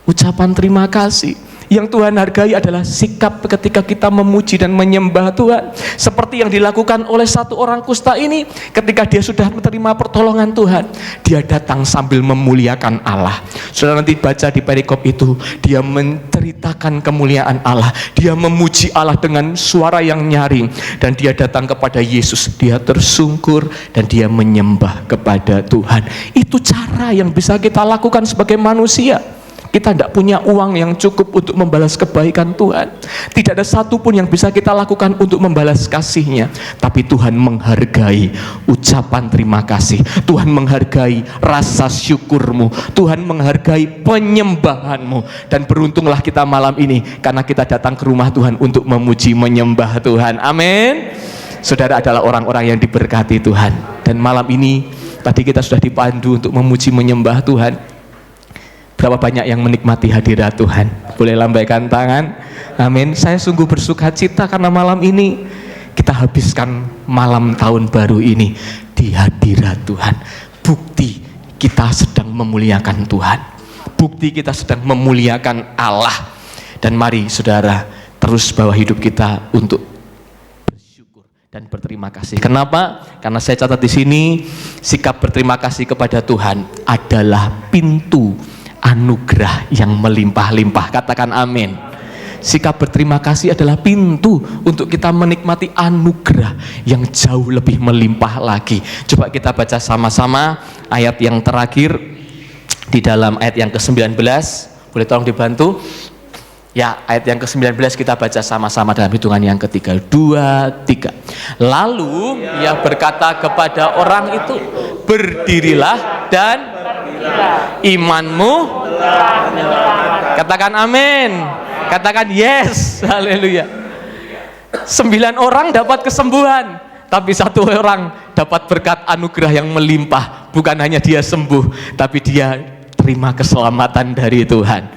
Ucapan terima kasih. yang Tuhan hargai adalah sikap ketika kita memuji dan menyembah Tuhan. Seperti yang dilakukan oleh satu orang kusta ini, ketika dia sudah menerima pertolongan Tuhan, dia datang sambil memuliakan Allah. Saudara nanti baca di perikop itu, dia menceritakan kemuliaan Allah, dia memuji Allah dengan suara yang nyaring, dan dia datang kepada Yesus, dia tersungkur dan dia menyembah kepada Tuhan. Itu cara yang bisa kita lakukan sebagai manusia. Kita tidak punya uang yang cukup untuk membalas kebaikan Tuhan. Tidak ada satu pun yang bisa kita lakukan untuk membalas kasih-Nya. Tapi Tuhan menghargai ucapan terima kasih. Tuhan menghargai rasa syukurmu. Tuhan menghargai penyembahanmu. Dan beruntunglah kita malam ini, karena kita datang ke rumah Tuhan untuk memuji menyembah Tuhan. Amin. Saudara adalah orang-orang yang diberkati Tuhan. Dan malam ini, tadi kita sudah dipandu untuk memuji menyembah Tuhan. Berapa banyak yang menikmati hadirat Tuhan? Boleh lambaikan tangan. Amin. Saya sungguh bersuka cita karena malam ini kita habiskan malam tahun baru ini di hadirat Tuhan. Bukti kita sedang memuliakan Tuhan. Bukti kita sedang memuliakan Allah. Dan mari saudara terus bawa hidup kita untuk bersyukur dan berterima kasih. Kenapa? Karena saya catat di sini, sikap berterima kasih kepada Tuhan adalah pintu anugerah yang melimpah-limpah. Katakan amin. Sikap berterima kasih adalah pintu untuk kita menikmati anugerah yang jauh lebih melimpah lagi. Coba kita baca sama-sama ayat yang terakhir di dalam ayat yang ke-19. Boleh tolong dibantu? Ya, ayat yang ke-19 kita baca sama-sama dalam hitungan yang ketiga. 2, 3. Lalu ia berkata kepada orang itu, berdirilah dan imanmu. Katakan amin. Katakan yes. Haleluya. 9 orang dapat kesembuhan, tapi 1 orang dapat berkat anugerah yang melimpah. Bukan hanya dia sembuh, tapi dia terima keselamatan dari Tuhan.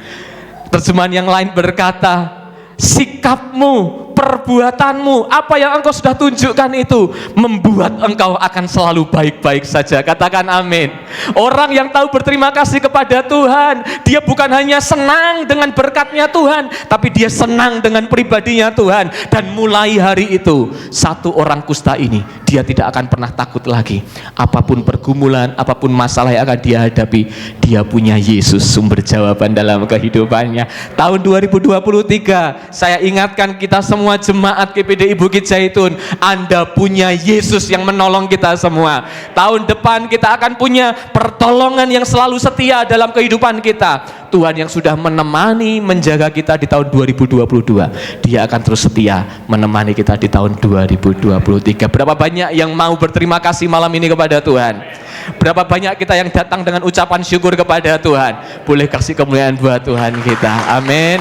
Terjemahan yang lain berkata, sikapmu, perbuatanmu, apa yang engkau sudah tunjukkan itu membuat engkau akan selalu baik-baik saja. Katakan amin. Orang yang tahu berterima kasih kepada Tuhan, dia bukan hanya senang dengan berkatnya Tuhan, tapi dia senang dengan pribadinya Tuhan. Dan mulai hari itu, 1 orang kusta ini, dia tidak akan pernah takut lagi. Apapun pergumulan, apapun masalah yang akan dia hadapi, dia punya Yesus sumber jawaban dalam kehidupannya. Tahun 2023, saya ingatkan kita semua jemaat GPDI Bukit Zaitun, Anda punya Yesus yang menolong kita semua. Tahun depan kita akan punya pertolongan yang selalu setia dalam kehidupan kita. Tuhan yang sudah menemani, menjaga kita di tahun 2022, Dia akan terus setia menemani kita di tahun 2023. Berapa banyak yang mau berterima kasih malam ini kepada Tuhan? Berapa banyak kita yang datang dengan ucapan syukur kepada Tuhan? Boleh kasih kemuliaan buat Tuhan kita. Amin.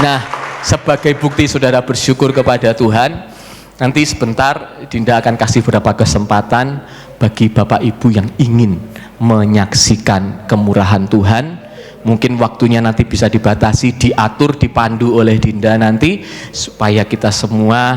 Nah, sebagai bukti saudara bersyukur kepada Tuhan, nanti sebentar Dinda akan kasih beberapa kesempatan bagi Bapak Ibu yang ingin menyaksikan kemurahan Tuhan. Mungkin waktunya nanti bisa dibatasi, diatur, dipandu oleh Dinda nanti, supaya kita semua,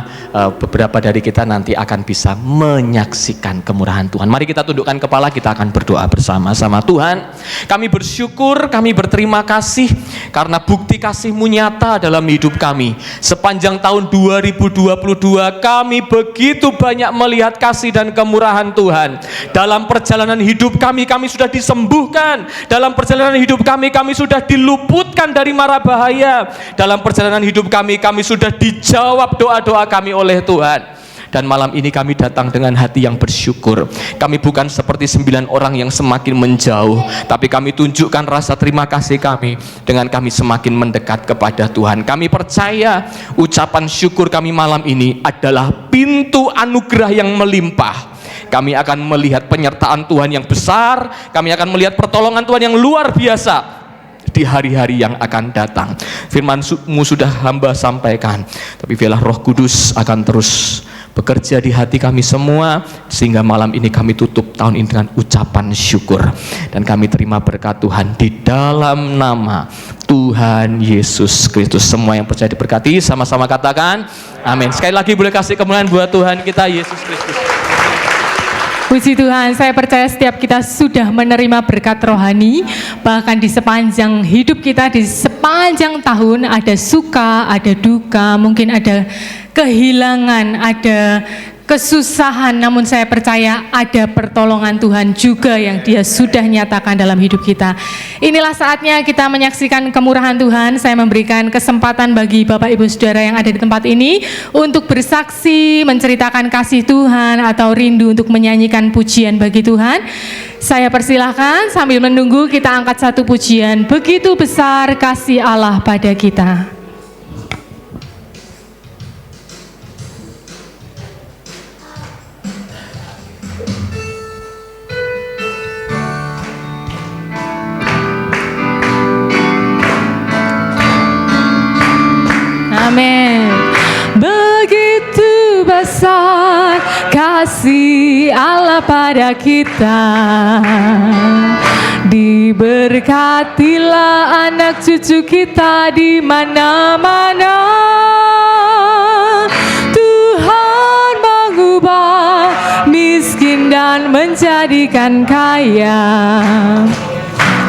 beberapa dari kita nanti akan bisa menyaksikan kemurahan Tuhan. Mari kita tundukkan kepala, kita akan berdoa bersama-sama. Tuhan, kami bersyukur, kami berterima kasih karena bukti kasih-Mu nyata dalam hidup kami. Sepanjang tahun 2022 kami begitu banyak melihat kasih dan kemurahan Tuhan. Dalam perjalanan hidup kami sudah disembuhkan. Dalam perjalanan hidup kami sudah diluputkan dari mara bahaya. Dalam perjalanan hidup kami sudah dijawab doa-doa kami oleh Tuhan. Dan malam ini kami datang dengan hati yang bersyukur. Kami bukan seperti 9 orang yang semakin menjauh, tapi kami tunjukkan rasa terima kasih kami dengan kami semakin mendekat kepada Tuhan. Kami percaya ucapan syukur kami malam ini adalah pintu anugerah yang melimpah. Kami akan melihat penyertaan Tuhan yang besar. Kami akan melihat pertolongan Tuhan yang luar biasa di hari-hari yang akan datang. Firman-Mu sudah hamba sampaikan, tapi biarlah Roh Kudus akan terus bekerja di hati kami semua, sehingga malam ini kami tutup tahun ini dengan ucapan syukur. Dan kami terima berkat Tuhan di dalam nama Tuhan Yesus Kristus. Semua yang percaya diberkati, sama-sama katakan amin. Sekali lagi boleh kasih kemuliaan buat Tuhan kita Yesus Kristus. Puji Tuhan, saya percaya setiap kita sudah menerima berkat rohani, bahkan di sepanjang hidup kita, di sepanjang tahun ada suka, ada duka, mungkin ada kehilangan, ada kesusahan, namun saya percaya ada pertolongan Tuhan juga yang Dia sudah nyatakan dalam hidup kita. Inilah saatnya kita menyaksikan kemurahan Tuhan. Saya memberikan kesempatan bagi Bapak Ibu Saudara yang ada di tempat ini untuk bersaksi, menceritakan kasih Tuhan atau rindu untuk menyanyikan pujian bagi Tuhan. Saya persilahkan sambil menunggu kita angkat satu pujian, begitu besar kasih Allah pada kita. Amin. Begitu besar kasih Allah pada kita, diberkatilah anak cucu kita di mana-mana. Tuhan mengubah miskin dan menjadikan kaya.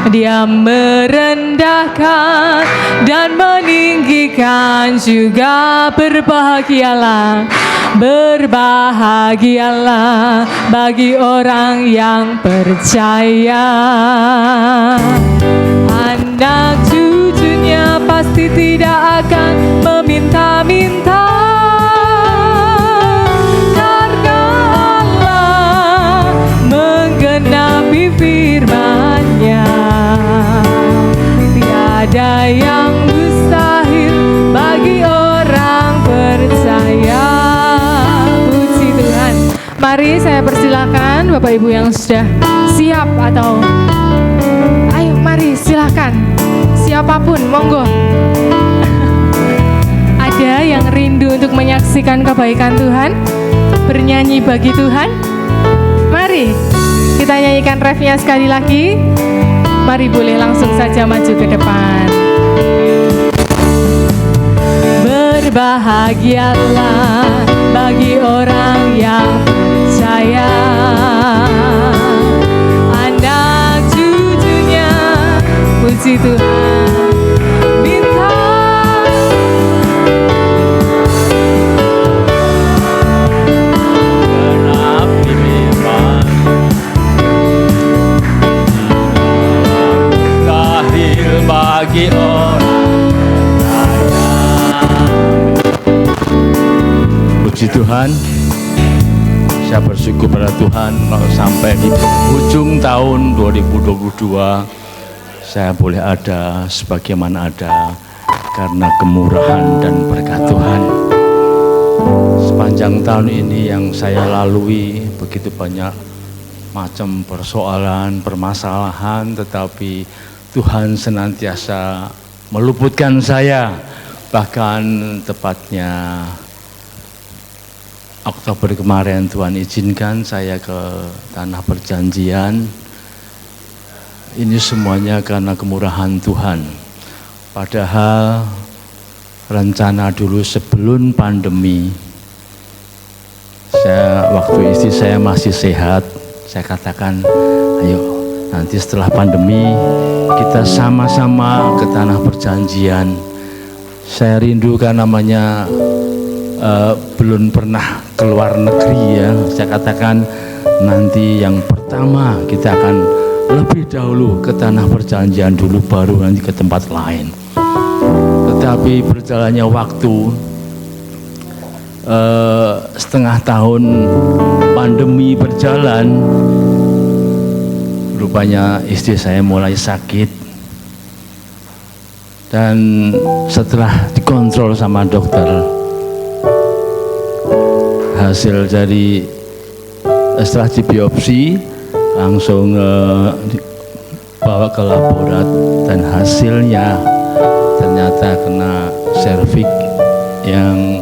Dia merendahkan dan meninggikan juga. Berbahagialah, berbahagialah bagi orang yang percaya. Anak cucunya pasti tidak akan meminta-minta, karena Allah menggenapi firman-Nya. Tiada yang mustahil bagi orang percaya. Puji Tuhan. Mari saya persilakan Bapak Ibu yang sudah siap atau ayo mari silakan. Siapapun monggo. Ada yang rindu untuk menyaksikan kebaikan Tuhan, bernyanyi bagi Tuhan? Mari kita nyanyikan refnya sekali lagi. Mari boleh langsung saja maju ke depan. Berbahagialah bagi orang yang percaya. Anak cucunya, puji Tuhan. Bagi orang kaya. Puji Tuhan, saya bersyukur pada Tuhan kalau sampai di ujung tahun 2022 saya boleh ada sebagaimana ada karena kemurahan dan berkat Tuhan. Sepanjang tahun ini yang saya lalui begitu banyak macam persoalan, permasalahan, tetapi Tuhan senantiasa meluputkan saya. Bahkan tepatnya Oktober kemarin Tuhan izinkan saya ke Tanah Perjanjian. Ini semuanya karena kemurahan Tuhan. Padahal rencana dulu sebelum pandemi, waktu istri saya masih sehat, saya katakan ayo nanti setelah pandemi kita sama-sama ke Tanah Perjanjian. Saya rindukan namanya belum pernah keluar negeri ya. Saya katakan nanti yang pertama kita akan lebih dahulu ke Tanah Perjanjian dulu, baru nanti ke tempat lain. Tetapi berjalannya waktu, setengah tahun pandemi berjalan, rupanya istri saya mulai sakit. Dan setelah dikontrol sama dokter, hasil dari setelah dibiopsi langsung bawa ke laborat dan hasilnya ternyata kena serviks yang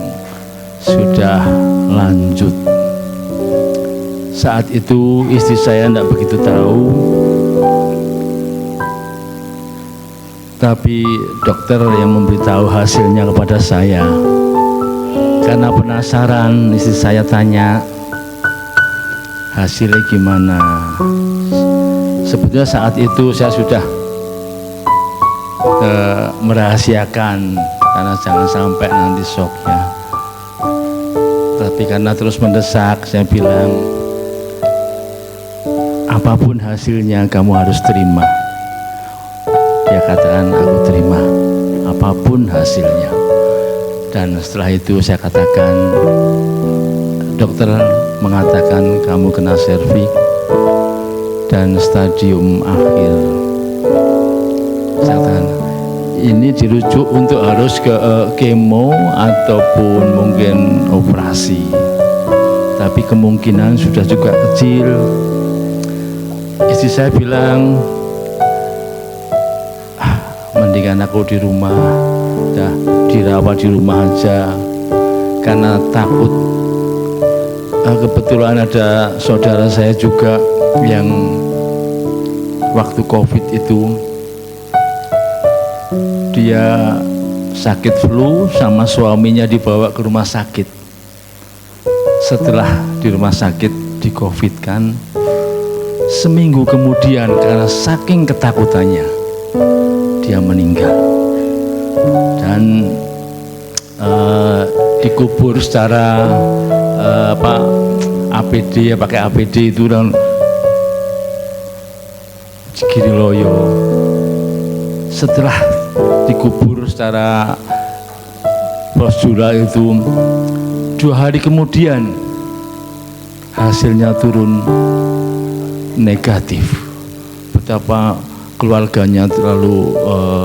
sudah lanjut. Saat itu istri saya tidak begitu tahu, tapi dokter yang memberitahu hasilnya kepada saya. Karena penasaran, istri saya tanya, hasilnya gimana. Sebetulnya saat itu saya sudah merahasiakan karena jangan sampai nanti shock ya. Tapi karena terus mendesak, saya bilang apapun hasilnya kamu harus terima. Dia katakan aku terima apapun hasilnya. Dan setelah itu saya katakan, dokter mengatakan kamu kena serviks dan stadium akhir. Saya katakan ini dirujuk untuk harus ke kemo ataupun mungkin operasi, tapi kemungkinan sudah juga kecil. Istri saya bilang, mendingan aku di rumah, dah dirawat di rumah aja, karena takut. Kebetulan ada saudara saya juga yang waktu COVID itu dia sakit flu sama suaminya dibawa ke rumah sakit. Setelah di rumah sakit di COVID kan, seminggu kemudian karena saking ketakutannya dia meninggal dan dikubur secara APD ya, pakai APD itu dan Cikiriloyo. Setelah dikubur secara prosedural itu 2 hari kemudian hasilnya turun negatif. Betapa keluarganya terlalu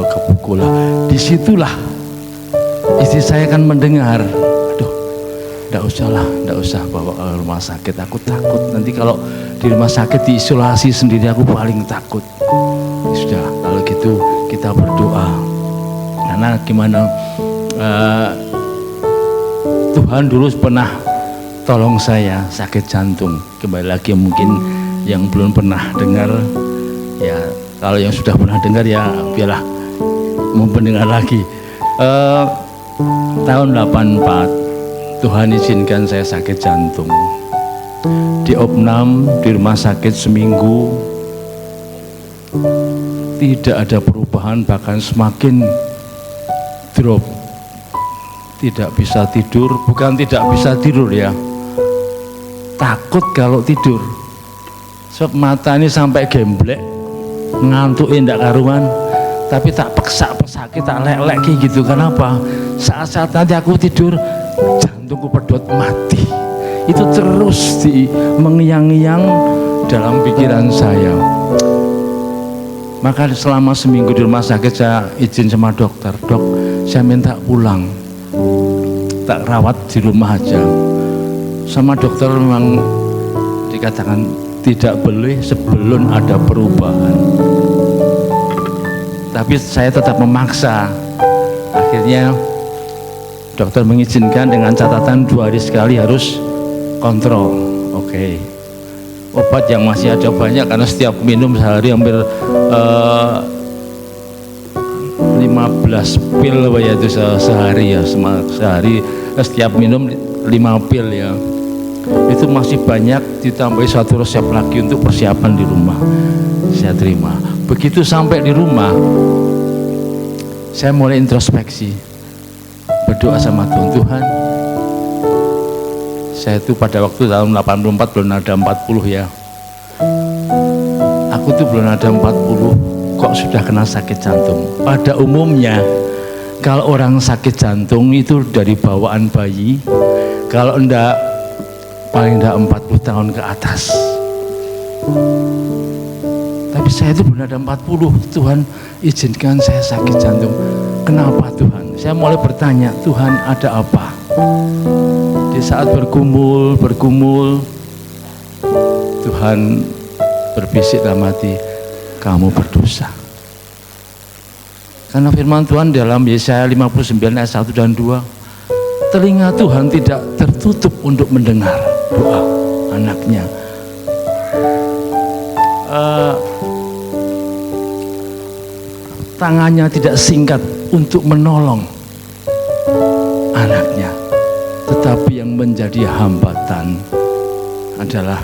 kepukulan. Disitulah istri saya kan mendengar, aduh, enggak usah bawa ke rumah sakit, aku takut nanti kalau di rumah sakit diisolasi sendiri, aku paling takut. Sudah, kalau gitu kita berdoa, karena gimana, Tuhan dulu pernah tolong saya sakit jantung. Kembali lagi mungkin yang belum pernah dengar ya, kalau yang sudah pernah dengar ya biarlah mau pendengar lagi. Tahun 84 Tuhan izinkan saya sakit jantung, di opnam di rumah sakit seminggu, tidak ada perubahan, bahkan semakin drop. Tidak bisa tidur, bukan tidak bisa tidur ya, takut kalau tidur. Sebab mata ini sampai gemblek, ngantukin ndak karuan, tapi tak pesaki, tak lek-lek gitu. Kenapa? Saat-saat nanti aku tidur, jantungku pedot mati. Itu terus mengiang-iang dalam pikiran saya. Maka selama seminggu di rumah sakit saya izin sama dokter, dok, saya minta pulang, tak rawat di rumah aja. Sama dokter memang dikatakan tidak boleh sebelum ada perubahan. Tapi saya tetap memaksa. Akhirnya dokter mengizinkan dengan catatan 2 hari sekali harus kontrol. Oke. Obat yang masih ada banyak karena setiap minum sehari hampir 15 pil ya itu sehari ya, sehari setiap minum 5 pil ya. Itu masih banyak, ditambahi 1 resep lagi untuk persiapan di rumah. Saya terima. Begitu sampai di rumah, saya mulai introspeksi, berdoa sama Tuhan. Saya itu pada waktu tahun 84 belum ada 40 ya. Aku tuh belum ada 40, kok sudah kena sakit jantung. Pada umumnya kalau orang sakit jantung itu dari bawaan bayi, kalau enggak paling enggak 40 tahun ke atas. Tapi saya itu belum ada 40, Tuhan izinkan saya sakit jantung. Kenapa Tuhan? Saya mulai bertanya, Tuhan ada apa? Di saat bergumul, Tuhan berbisik dalam hati, kamu berdosa. Karena firman Tuhan dalam Yesaya 59 ayat 1 dan 2, telinga Tuhan tidak tertutup untuk mendengar doa anaknya. Tangannya tidak singkat untuk menolong anaknya. Tetapi yang menjadi hambatan adalah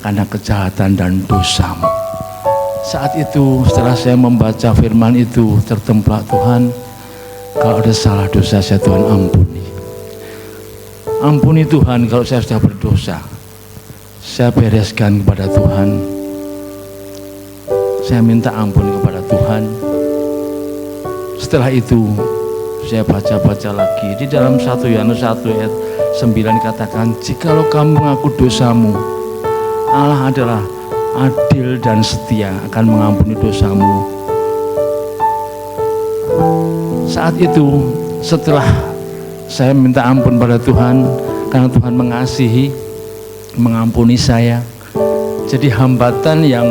karena kejahatan dan dosamu. Saat itu setelah saya membaca firman itu tertemplak, Tuhan, kalau ada salah dosa saya, Tuhan ampuni. Ampuni Tuhan kalau saya sudah berdosa. Saya bereskan kepada Tuhan. Saya minta ampun kepada Tuhan. Setelah itu saya baca-baca lagi di dalam 1 Yohanes 1 ayat 9 katakan, jikalau kamu mengaku dosamu, Allah adalah adil dan setia akan mengampuni dosamu. Saat itu setelah saya minta ampun pada Tuhan, karena Tuhan mengasihi, mengampuni saya, jadi hambatan yang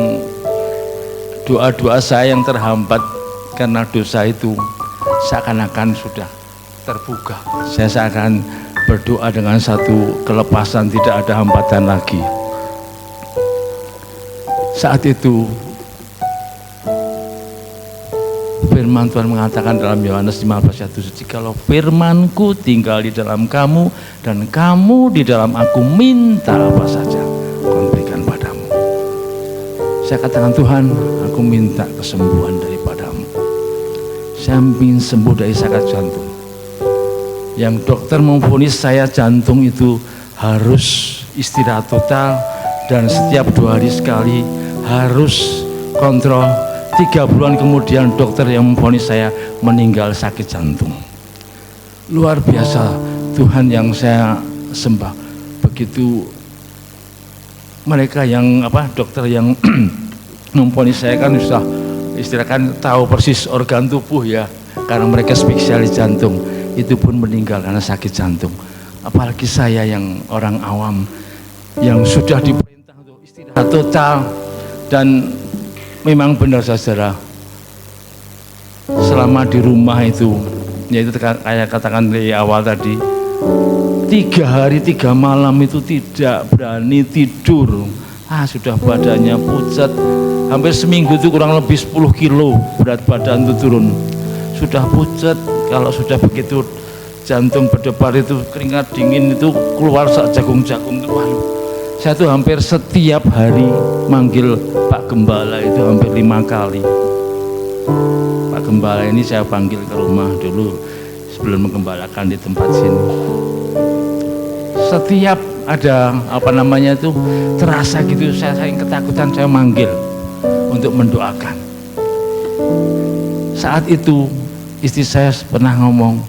doa-doa saya yang terhambat karena dosa itu seakan-akan sudah terbuka. Saya seakan berdoa dengan satu kelepasan, tidak ada hambatan lagi. Saat itu firman Tuhan mengatakan dalam Yohanes 15 ayat 7, jikalau firmanku tinggal di dalam kamu dan kamu di dalam aku, minta apa saja aku berikan padamu. Saya katakan, Tuhan, aku minta kesembuhan daripadamu. Saya ingin sembuh dari sakit jantung. Yang dokter memvonis saya jantung itu harus istirahat total dan setiap 2 hari sekali harus kontrol. 3 bulan kemudian dokter yang memvonis saya meninggal sakit jantung. Luar biasa Tuhan yang saya sembah. Begitu mereka yang dokter yang memvonis saya kan sudah istilahkan tahu persis organ tubuh ya, karena mereka spesialis jantung, itu pun meninggal karena sakit jantung. Apalagi saya yang orang awam yang sudah diperintah untuk istirahat total. Dan memang benar saudara, selama di rumah itu, yaitu kayak katakan dari awal tadi, 3 hari 3 malam itu tidak berani tidur. Sudah badannya pucat, hampir seminggu itu kurang lebih 10 kilo berat badan itu turun. Sudah pucat, kalau sudah begitu jantung berdebar itu keringat dingin itu keluar sak jagung-jagung itu. Saya tuh hampir setiap hari manggil Pak Gembala itu hampir 5 kali. Pak Gembala ini saya panggil ke rumah dulu sebelum menggembalakan di tempat sini. Setiap ada terasa gitu, saya saking ketakutan saya manggil untuk mendoakan. Saat itu istri saya pernah ngomong,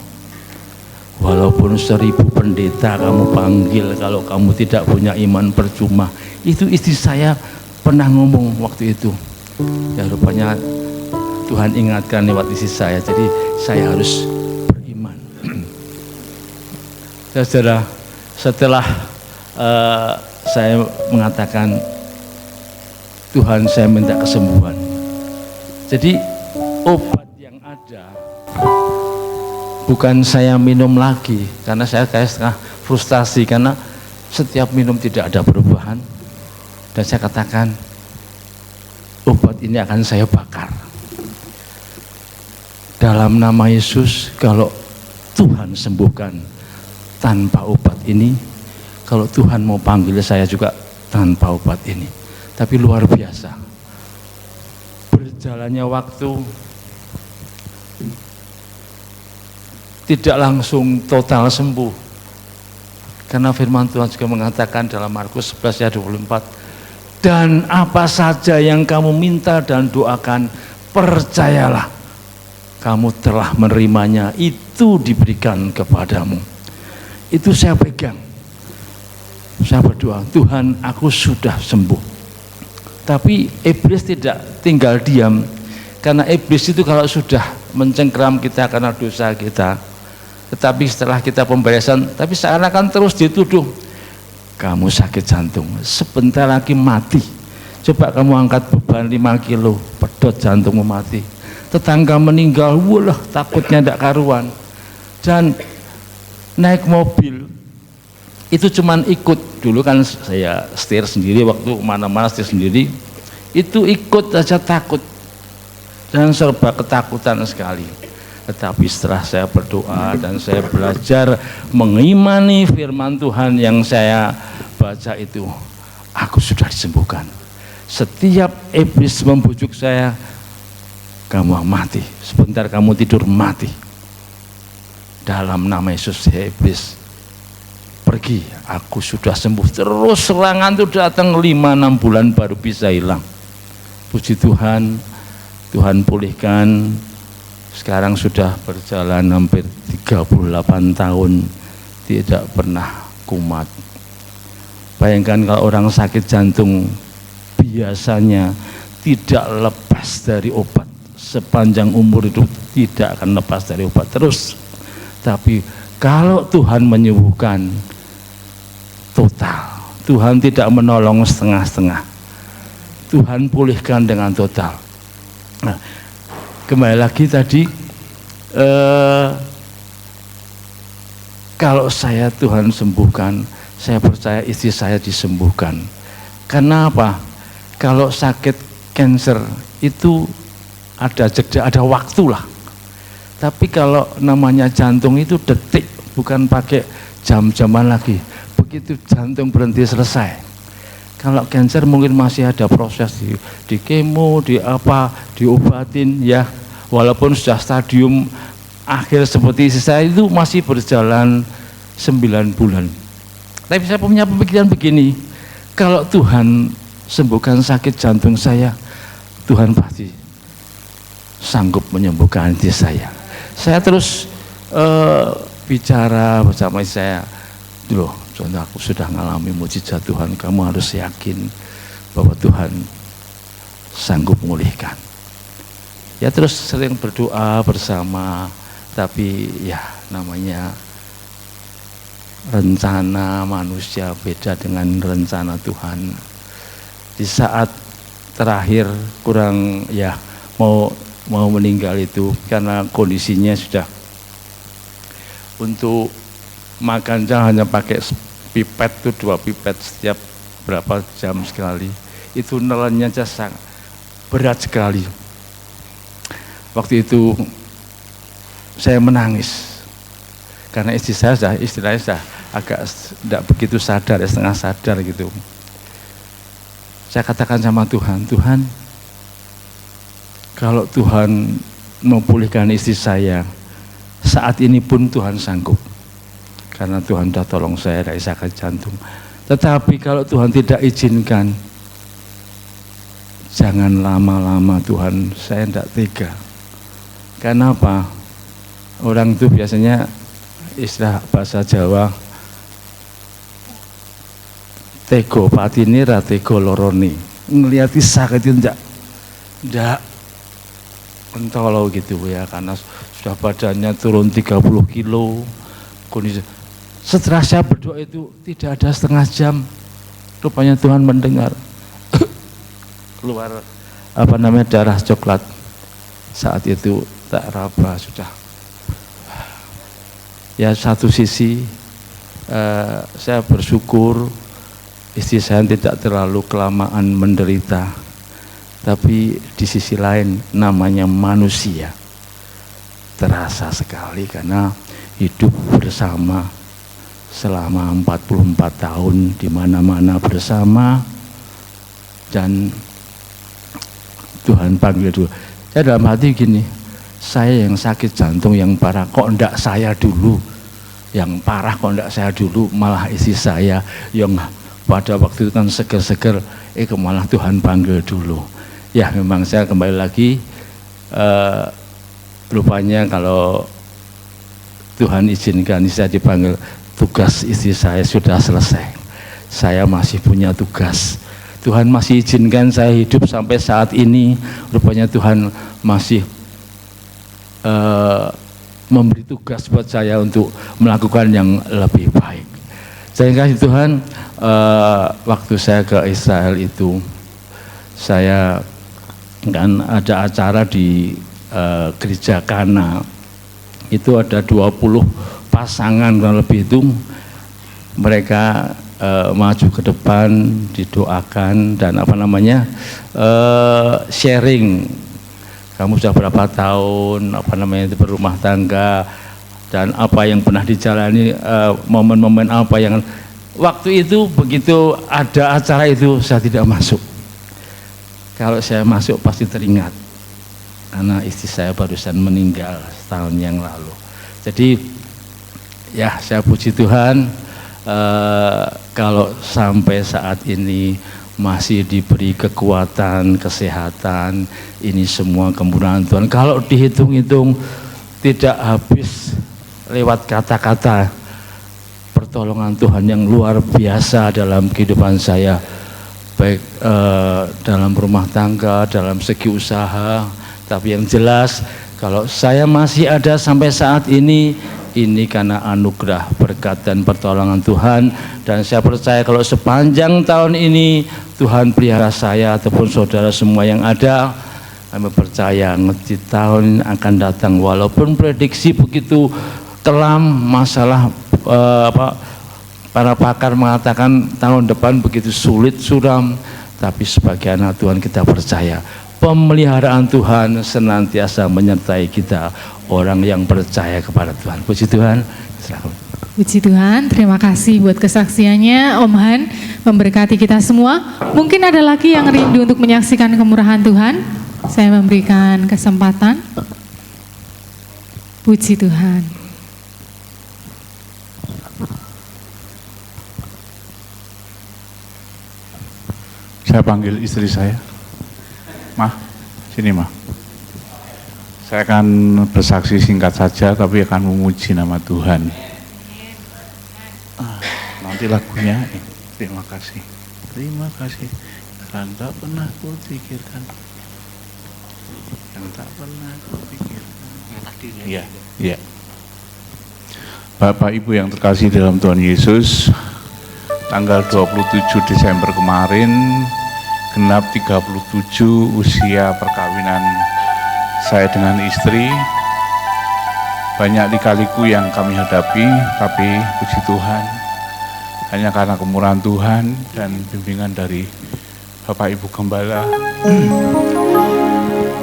walaupun 1000 pendeta kamu panggil, kalau kamu tidak punya iman percuma. Itu istri saya pernah ngomong waktu itu. Ya rupanya Tuhan ingatkan lewat istri saya, jadi saya harus beriman. Saudara, setelah saya mengatakan, Tuhan saya minta kesembuhan. Jadi obat yang ada bukan saya minum lagi, karena saya kayak setengah frustasi karena setiap minum tidak ada perubahan. Dan saya katakan, obat ini akan saya bakar. Dalam nama Yesus, kalau Tuhan sembuhkan tanpa obat ini, kalau Tuhan mau panggil saya juga tanpa obat ini. Tapi luar biasa, berjalannya waktu, tidak langsung total sembuh, karena firman Tuhan juga mengatakan dalam Markus 11 ayat 24, dan apa saja yang kamu minta dan doakan, percayalah kamu telah menerimanya, itu diberikan kepadamu. Itu saya pegang, saya berdoa, Tuhan aku sudah sembuh. Tapi iblis tidak tinggal diam, karena iblis itu kalau sudah mencengkeram kita karena dosa kita, tetapi setelah kita pembebasan, tapi seakan-akan terus dituduh, kamu sakit jantung, sebentar lagi mati. Coba kamu angkat beban 5 kilo, pedot jantungmu mati. Tetangga meninggal, walah takutnya tidak karuan. Dan naik mobil, itu cuman ikut. Dulu kan saya setir sendiri, waktu mana-mana setir sendiri, itu ikut aja takut. Dan serba ketakutan sekali. Tetapi setelah saya berdoa dan saya belajar mengimani firman Tuhan yang saya baca itu, aku sudah disembuhkan. Setiap iblis membujuk saya, kamu mati, sebentar kamu tidur mati. Dalam nama Yesus, ya iblis, pergi, aku sudah sembuh. Terus serangan itu datang 5-6 bulan baru bisa hilang. Puji Tuhan, Tuhan pulihkan. Sekarang sudah berjalan hampir 38 tahun, tidak pernah kumat. Bayangkan kalau orang sakit jantung biasanya tidak lepas dari obat, sepanjang umur itu tidak akan lepas dari obat terus. Tapi kalau Tuhan menyembuhkan total, Tuhan tidak menolong setengah-setengah, Tuhan pulihkan dengan total. Nah, kembali lagi tadi, kalau saya Tuhan sembuhkan, saya percaya istri saya disembuhkan. Karena apa? Kalau sakit cancer itu ada jeda, ada waktu lah. Tapi kalau namanya jantung itu detik, bukan pakai jam-jaman lagi. Begitu jantung berhenti, selesai. Kalau cancer mungkin masih ada proses di kemo, di apa, diobatin ya. Walaupun sudah stadium akhir seperti saya itu masih berjalan 9 bulan. Tapi saya punya pemikiran begini, kalau Tuhan sembuhkan sakit jantung saya, Tuhan pasti sanggup menyembuhkan hati saya. Saya terus bicara bersama saya, loh, contoh aku sudah mengalami mujizat Tuhan, kamu harus yakin bahwa Tuhan sanggup memulihkan. Ya terus sering berdoa bersama, tapi ya namanya rencana manusia beda dengan rencana Tuhan. Di saat terakhir kurang ya mau meninggal itu karena kondisinya sudah, untuk makan hanya pakai pipet itu 2 pipet setiap berapa jam sekali, itu nelannya aja sangat berat sekali. Waktu itu saya menangis karena istri saya istilahnya sudah agak tidak begitu sadar, setengah sadar gitu. Saya katakan sama Tuhan, Tuhan, kalau Tuhan memulihkan istri saya, saat ini pun Tuhan sanggup. Karena Tuhan sudah tolong saya dari sakit jantung. Tetapi kalau Tuhan tidak izinkan, jangan lama-lama Tuhan, saya tidak tega. Karena apa? Orang itu biasanya istilah bahasa Jawa, tego patini ratego loroni, ngeliati sakit itu enggak entolo gitu ya, karena sudah badannya turun 30 kilo kondisi. Setelah saya berdoa itu tidak ada setengah jam, rupanya Tuhan mendengar keluar darah coklat. Saat itu tak raba sudah. Ya satu sisi saya bersyukur istri saya tidak terlalu kelamaan menderita, tapi di sisi lain namanya manusia terasa sekali karena hidup bersama selama 44 tahun di mana-mana bersama, dan Tuhan panggil dulu. Saya dalam hati gini, saya yang sakit jantung yang parah kok enggak saya dulu, yang parah kok enggak saya dulu, malah istri saya yang pada waktu itu kan seger-seger, malah Tuhan panggil dulu. Ya memang saya kembali lagi, rupanya kalau Tuhan izinkan saya dipanggil, tugas istri saya sudah selesai. Saya masih punya tugas. Tuhan masih izinkan saya hidup sampai saat ini. Rupanya Tuhan masih memberi tugas buat saya untuk melakukan yang lebih baik. Saya kasih Tuhan, waktu saya ke Israel itu, saya kan ada acara di gereja Kana. Itu ada 20 pasangan kurang lebih itu, mereka maju ke depan, didoakan dan sharing. Kamu sudah berapa tahun berumah tangga dan apa yang pernah dijalani, momen-momen apa yang waktu itu begitu ada acara itu saya tidak masuk. Kalau saya masuk pasti teringat, karena istri saya barusan meninggal setahun yang lalu. Jadi ya saya puji Tuhan, kalau sampai saat ini masih diberi kekuatan, kesehatan, ini semua kemurahan Tuhan. Kalau dihitung-hitung tidak habis lewat kata-kata pertolongan Tuhan yang luar biasa dalam kehidupan saya, baik dalam rumah tangga, dalam segi usaha. Tapi yang jelas kalau saya masih ada sampai saat ini karena anugerah, berkat dan pertolongan Tuhan. Dan saya percaya kalau sepanjang tahun ini Tuhan pelihara saya ataupun saudara semua yang ada, kami percaya di tahun akan datang, walaupun prediksi begitu kelam, masalah para pakar mengatakan tahun depan begitu sulit, suram, tapi sebagai anak Tuhan kita percaya pemeliharaan Tuhan senantiasa menyertai kita, orang yang percaya kepada Tuhan. Puji Tuhan. Puji Tuhan, terima kasih buat kesaksiannya Om Han, memberkati kita semua. Mungkin ada lagi yang rindu untuk menyaksikan kemurahan Tuhan. Saya memberikan kesempatan. Puji Tuhan. Saya panggil istri saya. Mah, sini Mah. Saya akan bersaksi singkat saja, tapi akan memuji nama Tuhan. Nanti lagunya, terima kasih. Terima kasih. Yang tak pernah kupikirkan. Yang tak pernah kupikirkan. Iya, iya. Bapak Ibu yang terkasih dalam Tuhan Yesus, tanggal 27 Desember kemarin genap 37 usia perkawinan saya dengan istri. Banyak lika-liku yang kami hadapi, tapi puji Tuhan, hanya karena kemurahan Tuhan dan bimbingan dari Bapak Ibu Gembala,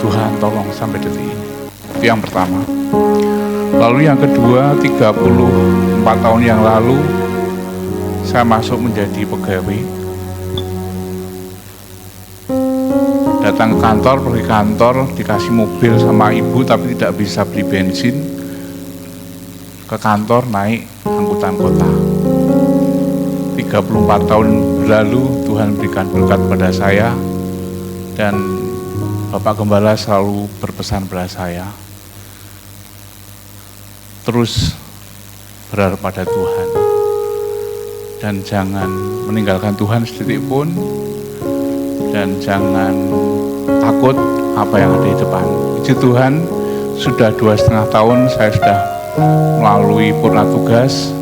Tuhan tolong sampai detik ini. Itu yang pertama. Lalu yang kedua, 34 tahun yang lalu saya masuk menjadi pegawai. Datang ke kantor, pergi kantor, dikasih mobil sama ibu tapi tidak bisa beli bensin. Ke kantor naik angkutan kota. 34 tahun berlalu Tuhan berikan berkat pada saya, dan Bapak Gembala selalu berpesan pada saya, terus berharap pada Tuhan dan jangan meninggalkan Tuhan sedetik pun, dan jangan takut apa yang ada di depan. Puji Tuhan, sudah 2,5 tahun saya sudah melalui purna tugas.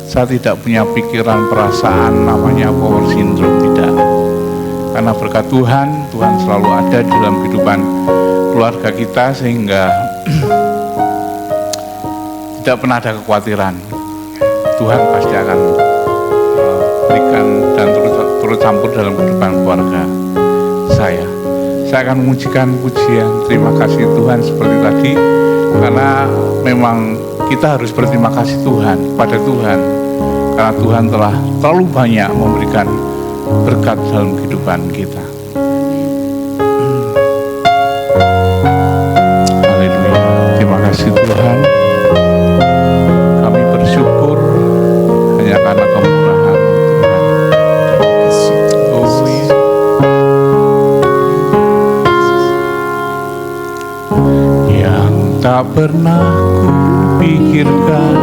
Saya tidak punya pikiran, perasaan namanya power syndrome, tidak. Karena berkat Tuhan, Tuhan selalu ada di dalam kehidupan keluarga kita, sehingga tidak pernah ada kekhawatiran. Tuhan pasti akan berikan dan turut campur dalam kehidupan keluarga saya. Saya akan memujikan pujian terima kasih Tuhan seperti tadi, karena memang kita harus berterima kasih Tuhan kepada Tuhan, karena Tuhan telah terlalu banyak memberikan berkat dalam kehidupan kita. Haleluya. Terima kasih Tuhan. Kami bersyukur hanya karena kemurahan Tuhan. Oh iya. Yang tak pernah kupikirkan,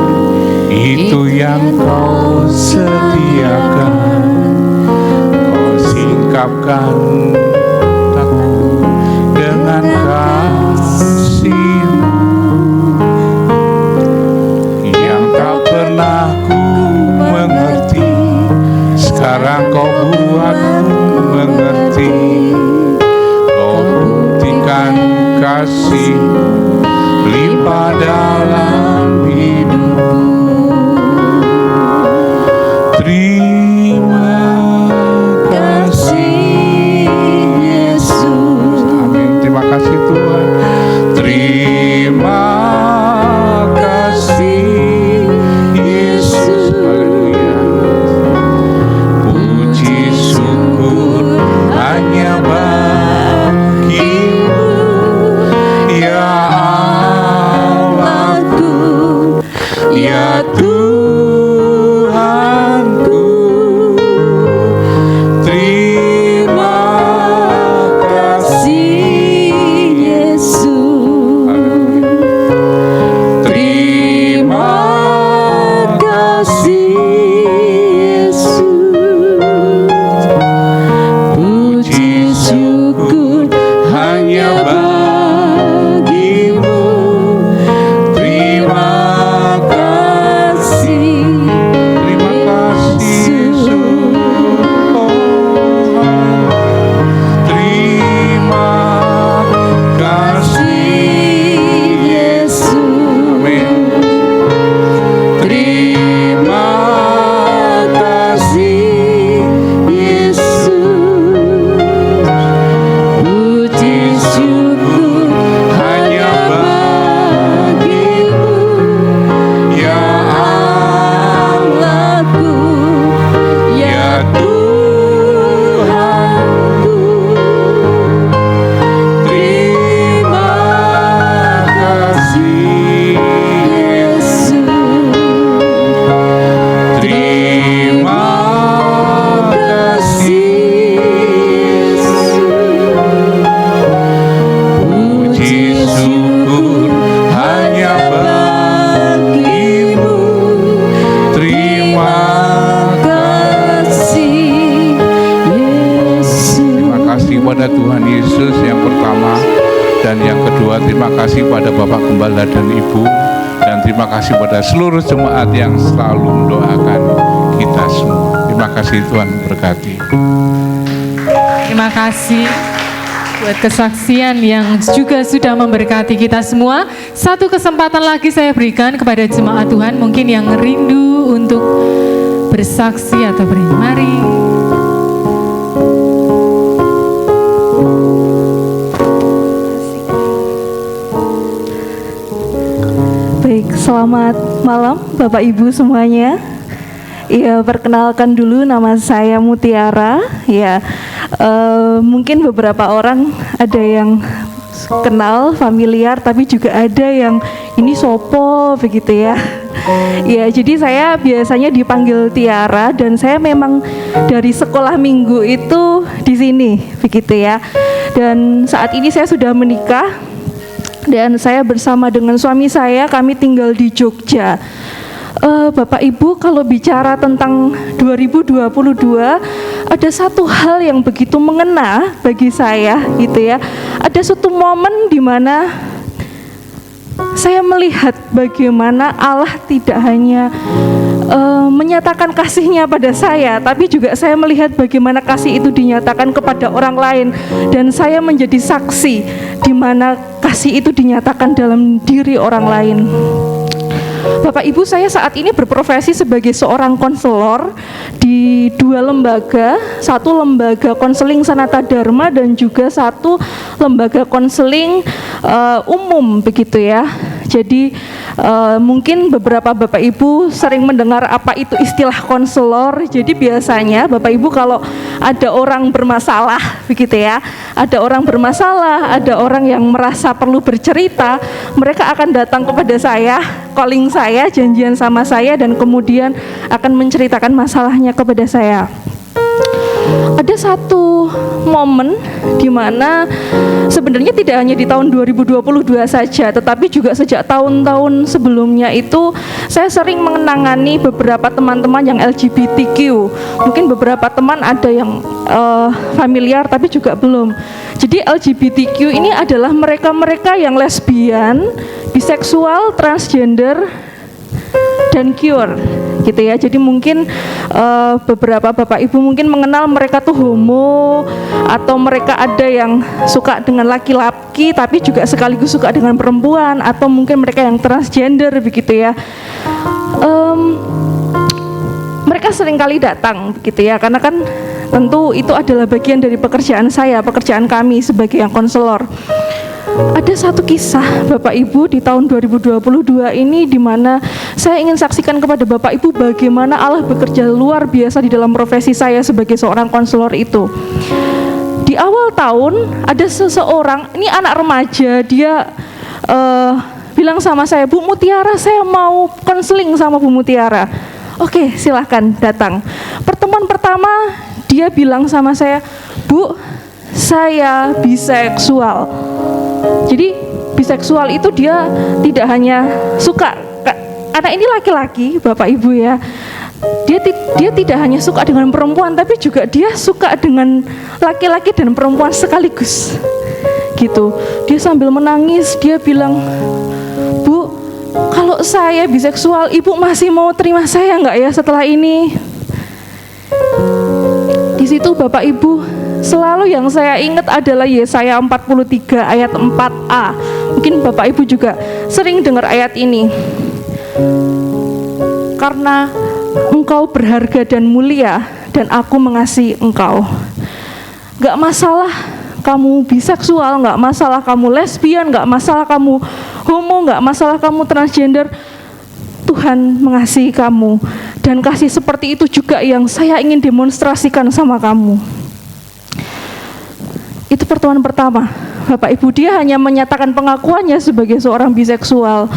itu yang kau sediakan. Kau singkapkan takku dengan kasih-Mu yang tak pernah ku mengerti. Sekarang kau buatku mengerti. Kau buktikan kasih limpah dalam hidupku. Terima kasih Yesus. Amin. Terima kasih Tuhan. Terima kasih Yesus. Haleluya. syukur hanya bagimu. Terima kasih, Terima kasih Yesus. Terima kasih Yesus. Amin. Terima kasih Yesus. Puji syukur hanya bagimu, Ya Allahku, ya Tuhanku. Terima kasih Yesus. Terima kasih Puji syukur hanya bagimu. Terima kasih Yesus. Terima kasih pada Tuhan Yesus yang pertama, dan yang kedua terima kasih pada Bapak Gembala dan Ibu, dan terima kasih pada seluruh jemaat yang selalu mendoakan kita semua. Terima kasih, Tuhan berkati. Terima kasih buat kesaksian yang juga sudah memberkati kita semua. Satu kesempatan lagi saya berikan kepada jemaat Tuhan mungkin yang rindu untuk bersaksi atau mari. Baik, selamat malam Bapak Ibu semuanya. Ya, perkenalkan dulu, nama saya Mutiara. Ya, mungkin beberapa orang ada yang kenal, familiar, tapi juga ada yang ini sopo begitu ya. Ya, jadi saya biasanya dipanggil Tiara, dan saya memang dari sekolah minggu itu di sini begitu ya. Dan saat ini saya sudah menikah, dan saya bersama dengan suami saya, kami tinggal di Jogja. Bapak Ibu, kalau bicara tentang 2022, ada satu hal yang begitu mengena bagi saya gitu ya. Ada satu momen di mana saya melihat bagaimana Allah tidak hanya menyatakan kasih-Nya pada saya, tapi juga saya melihat bagaimana kasih itu dinyatakan kepada orang lain, dan saya menjadi saksi di mana kasih itu dinyatakan dalam diri orang lain. Bapak Ibu, saya saat ini berprofesi sebagai seorang konselor di dua lembaga, satu lembaga konseling Sanata Dharma dan juga satu lembaga konseling umum begitu ya. Jadi mungkin beberapa Bapak Ibu sering mendengar apa itu istilah konselor. Jadi biasanya Bapak Ibu kalau ada orang bermasalah begitu ya, ada orang bermasalah, ada orang yang merasa perlu bercerita, mereka akan datang kepada saya, calling saya, janjian sama saya, dan kemudian akan menceritakan masalahnya kepada saya. Ada satu momen di mana sebenarnya tidak hanya di tahun 2022 saja, tetapi juga sejak tahun-tahun sebelumnya itu saya sering mengenangani beberapa teman-teman yang LGBTQ. Mungkin beberapa teman ada yang familiar tapi juga belum. Jadi LGBTQ ini adalah mereka-mereka yang lesbian, biseksual, transgender, dan queer gitu ya. Jadi mungkin beberapa Bapak Ibu mungkin mengenal mereka tuh homo, atau mereka ada yang suka dengan laki-laki tapi juga sekaligus suka dengan perempuan, atau mungkin mereka yang transgender begitu ya. Mereka seringkali datang begitu ya, karena kan tentu itu adalah bagian dari pekerjaan saya, pekerjaan kami sebagai yang konselor. Ada satu kisah Bapak Ibu di tahun 2022 ini di mana saya ingin saksikan kepada Bapak Ibu bagaimana Allah bekerja luar biasa di dalam profesi saya sebagai seorang konselor itu. Di awal tahun ada seseorang, ini anak remaja, dia bilang sama saya, Bu Mutiara, saya mau konseling sama Bu Mutiara. Oke, silahkan datang. Pertemuan pertama dia bilang sama saya, Bu, saya biseksual. Jadi biseksual itu dia tidak hanya suka, anak ini laki-laki Bapak Ibu ya, Dia tidak hanya suka dengan perempuan, tapi juga dia suka dengan laki-laki dan perempuan sekaligus. Gitu. Dia sambil menangis, dia bilang, "Bu, kalau saya biseksual, Ibu masih mau terima saya nggak ya setelah ini?" Di situ Bapak Ibu, selalu yang saya ingat adalah Yesaya 43 ayat 4a. Mungkin Bapak Ibu juga sering dengar ayat ini. Karena engkau berharga dan mulia, dan aku mengasihi engkau. Gak masalah kamu biseksual, gak masalah kamu lesbian, gak masalah kamu homo, gak masalah kamu transgender, Tuhan mengasihi kamu. Dan kasih seperti itu juga yang saya ingin demonstrasikan sama kamu. Itu pertemuan pertama. Bapak Ibu, dia hanya menyatakan pengakuannya sebagai seorang biseksual.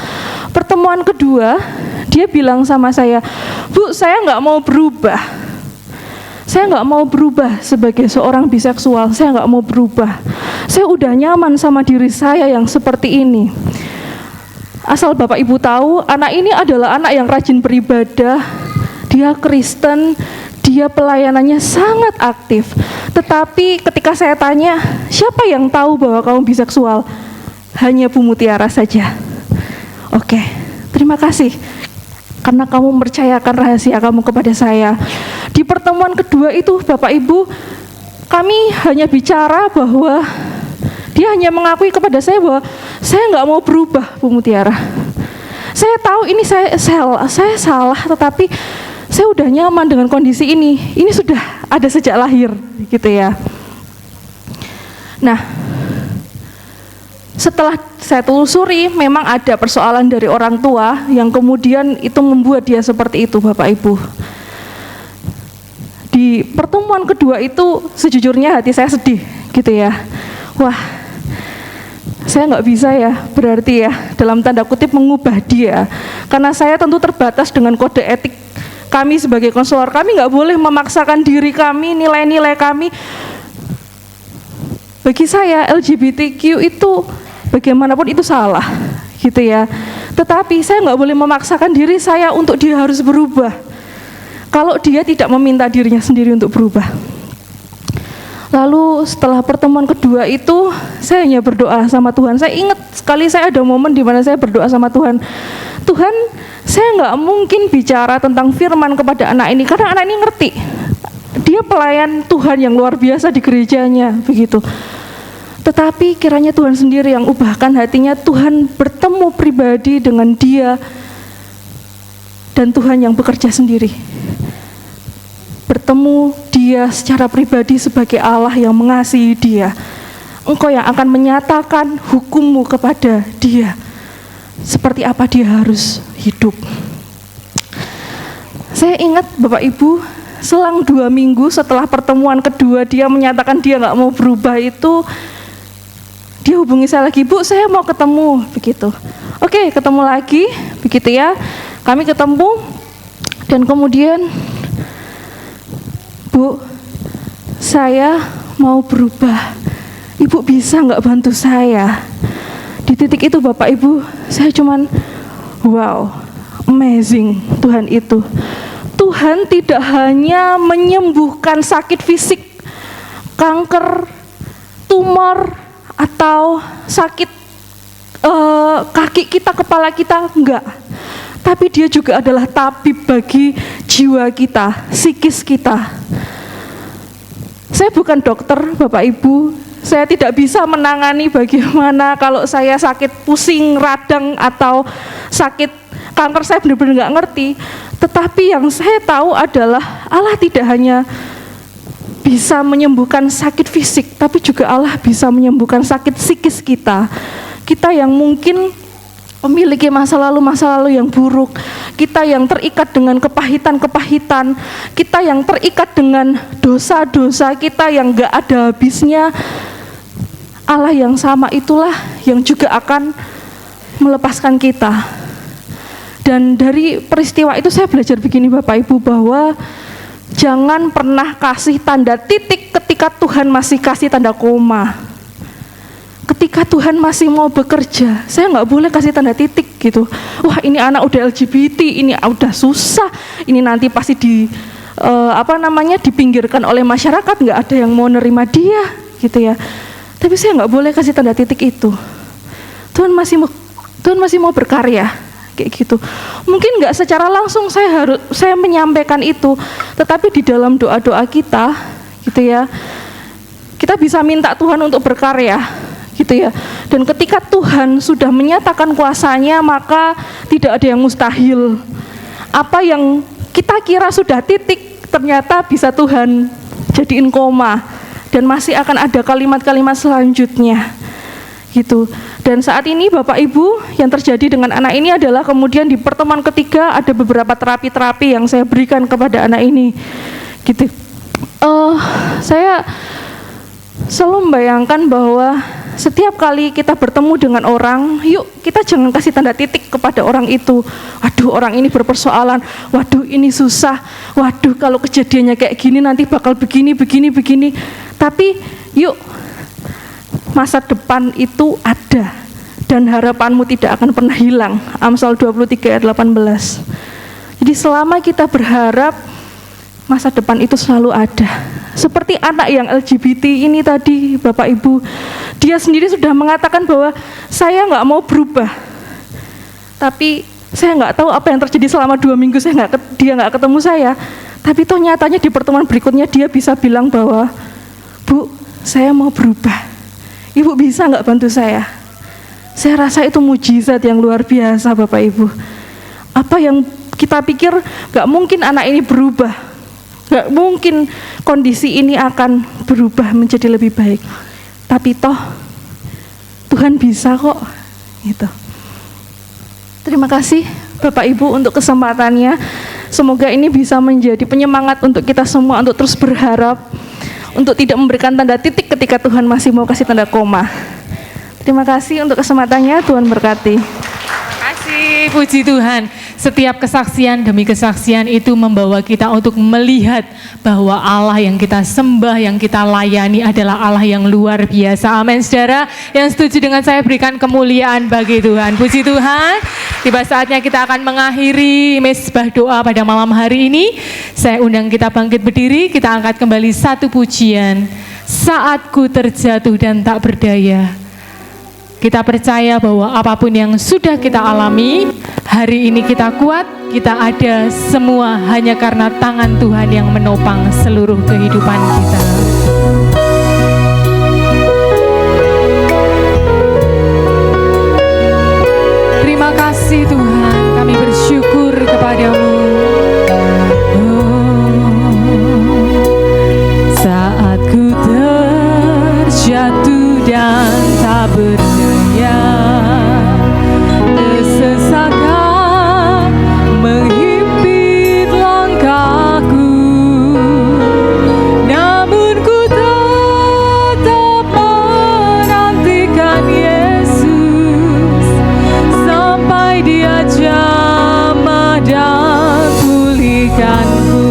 Pertemuan kedua, dia bilang sama saya, "Bu, saya nggak mau berubah. Saya nggak mau berubah sebagai seorang biseksual. Saya nggak mau berubah. Saya udah nyaman sama diri saya yang seperti ini." Asal Bapak Ibu tahu, anak ini adalah anak yang rajin beribadah. Dia Kristen, dia pelayanannya sangat aktif. Tetapi ketika saya tanya, "Siapa yang tahu bahwa kamu biseksual?" "Hanya Bu Mutiara saja." "Oke, terima kasih karena kamu mempercayakan rahasia kamu kepada saya." Di pertemuan kedua itu Bapak Ibu, kami hanya bicara bahwa dia hanya mengakui kepada saya bahwa saya nggak mau berubah, Bu Mutiara. Saya tahu ini saya salah, tetapi saya udah nyaman dengan kondisi ini. Ini sudah ada sejak lahir, gitu ya. Nah, setelah saya telusuri, memang ada persoalan dari orang tua yang kemudian itu membuat dia seperti itu, Bapak Ibu. Di pertemuan kedua itu, sejujurnya hati saya sedih, gitu ya. Wah, saya nggak bisa ya, berarti ya, dalam tanda kutip mengubah dia. Karena saya tentu terbatas dengan kode etik kami sebagai konselor. Kami nggak boleh memaksakan diri kami, nilai-nilai kami. Bagi saya, LGBTQ itu bagaimanapun itu salah, gitu ya. Tetapi saya nggak boleh memaksakan diri saya untuk dia harus berubah, kalau dia tidak meminta dirinya sendiri untuk berubah. Lalu setelah pertemuan kedua itu, saya hanya berdoa sama Tuhan. Saya ingat sekali saya ada momen di mana saya berdoa sama Tuhan. Tuhan, saya nggak mungkin bicara tentang firman kepada anak ini, karena anak ini ngerti. Dia pelayan Tuhan yang luar biasa di gerejanya, begitu. Tetapi kiranya Tuhan sendiri yang ubahkan hatinya, Tuhan bertemu pribadi dengan dia, dan Tuhan yang bekerja sendiri. Bertemu dia secara pribadi sebagai Allah yang mengasihi dia. Engkau yang akan menyatakan hukummu kepada dia, seperti apa dia harus hidup. Saya ingat Bapak Ibu, selang 2 minggu setelah pertemuan kedua dia menyatakan dia nggak mau berubah itu, dia hubungi saya lagi, "Bu, saya mau ketemu," begitu. Oke, ketemu lagi, begitu ya. Kami ketemu, dan kemudian, "Bu, saya mau berubah. Ibu bisa nggak bantu saya?" Di titik itu Bapak Ibu, saya cuman, wow, amazing Tuhan itu. Tuhan tidak hanya menyembuhkan sakit fisik, kanker, tumor, atau sakit kaki kita, kepala kita, enggak. Tapi dia juga adalah tabib bagi jiwa kita, psikis kita. Saya bukan dokter, Bapak Ibu. Saya tidak bisa menangani bagaimana kalau saya sakit pusing, radang, atau sakit kanker, saya benar-benar nggak ngerti. Tetapi yang saya tahu adalah Allah tidak hanya bisa menyembuhkan sakit fisik, tapi juga Allah bisa menyembuhkan sakit psikis kita. Kita yang mungkin memiliki masa lalu yang buruk, kita yang terikat dengan kepahitan-kepahitan, kita yang terikat dengan dosa-dosa kita yang gak ada habisnya, Allah yang sama itulah yang juga akan melepaskan kita. Dan dari peristiwa itu saya belajar begini Bapak Ibu, bahwa jangan pernah kasih tanda titik ketika Tuhan masih kasih tanda koma. ketika Tuhan masih mau bekerja, saya nggak boleh kasih tanda titik gitu. Wah, ini anak udah LGBT, ini udah susah, ini nanti pasti dipinggirkan oleh masyarakat, nggak ada yang mau nerima dia gitu ya. Tapi saya nggak boleh kasih tanda titik itu. Tuhan masih mau berkarya kayak gitu. Mungkin nggak secara langsung saya menyampaikan itu, tetapi di dalam doa-doa kita gitu ya, kita bisa minta Tuhan untuk berkarya gitu ya. Dan ketika Tuhan sudah menyatakan kuasanya, maka tidak ada yang mustahil. Apa yang kita kira sudah titik, ternyata bisa Tuhan jadiin koma, dan masih akan ada kalimat-kalimat selanjutnya gitu. Dan saat ini Bapak Ibu, yang terjadi dengan anak ini adalah kemudian di pertemuan ketiga ada beberapa terapi-terapi yang saya berikan kepada anak ini gitu. Saya selalu membayangkan bahwa setiap kali kita bertemu dengan orang, yuk kita jangan kasih tanda titik kepada orang itu. Waduh, orang ini berpersoalan, waduh ini susah, waduh kalau kejadiannya kayak gini nanti bakal begini. Tapi yuk, masa depan itu ada dan harapanmu tidak akan pernah hilang. Amsal 23 ayat 18. Jadi selama kita berharap, masa depan itu selalu ada. Seperti anak yang LGBT ini tadi, Bapak Ibu, dia sendiri sudah mengatakan bahwa saya nggak mau berubah. Tapi saya nggak tahu apa yang terjadi selama 2 minggu dia nggak ketemu saya. Tapi toh nyatanya di pertemuan berikutnya dia bisa bilang bahwa, Bu, saya mau berubah. Ibu bisa nggak bantu saya? Saya rasa itu mujizat yang luar biasa, Bapak Ibu. Apa yang kita pikir nggak mungkin anak ini berubah, nggak mungkin kondisi ini akan berubah menjadi lebih baik. Tapi toh Tuhan bisa kok gitu. Terima kasih Bapak Ibu untuk kesempatannya. Semoga ini bisa menjadi penyemangat untuk kita semua untuk terus berharap, untuk tidak memberikan tanda titik ketika Tuhan masih mau kasih tanda koma. Terima kasih untuk kesempatannya, Tuhan berkati. Kasih, puji Tuhan. Setiap kesaksian demi kesaksian itu membawa kita untuk melihat bahwa Allah yang kita sembah, yang kita layani adalah Allah yang luar biasa. Amin, saudara. Yang setuju dengan saya, berikan kemuliaan bagi Tuhan. Puji Tuhan. Tiba saatnya kita akan mengakhiri mezbah doa pada malam hari ini. Saya undang kita bangkit berdiri, kita angkat kembali satu pujian. Saat ku terjatuh dan tak berdaya. Kita percaya bahwa apapun yang sudah kita alami, hari ini kita kuat, kita ada semua hanya karena tangan Tuhan yang menopang seluruh kehidupan kita. Terima kasih Tuhan, kami bersyukur kepadamu. Saat ku terjatuh dan tak berdaya, kesesakan menghimpit langkahku, namun ku tetap menantikan Yesus sampai Dia jamah dan pulihkanku.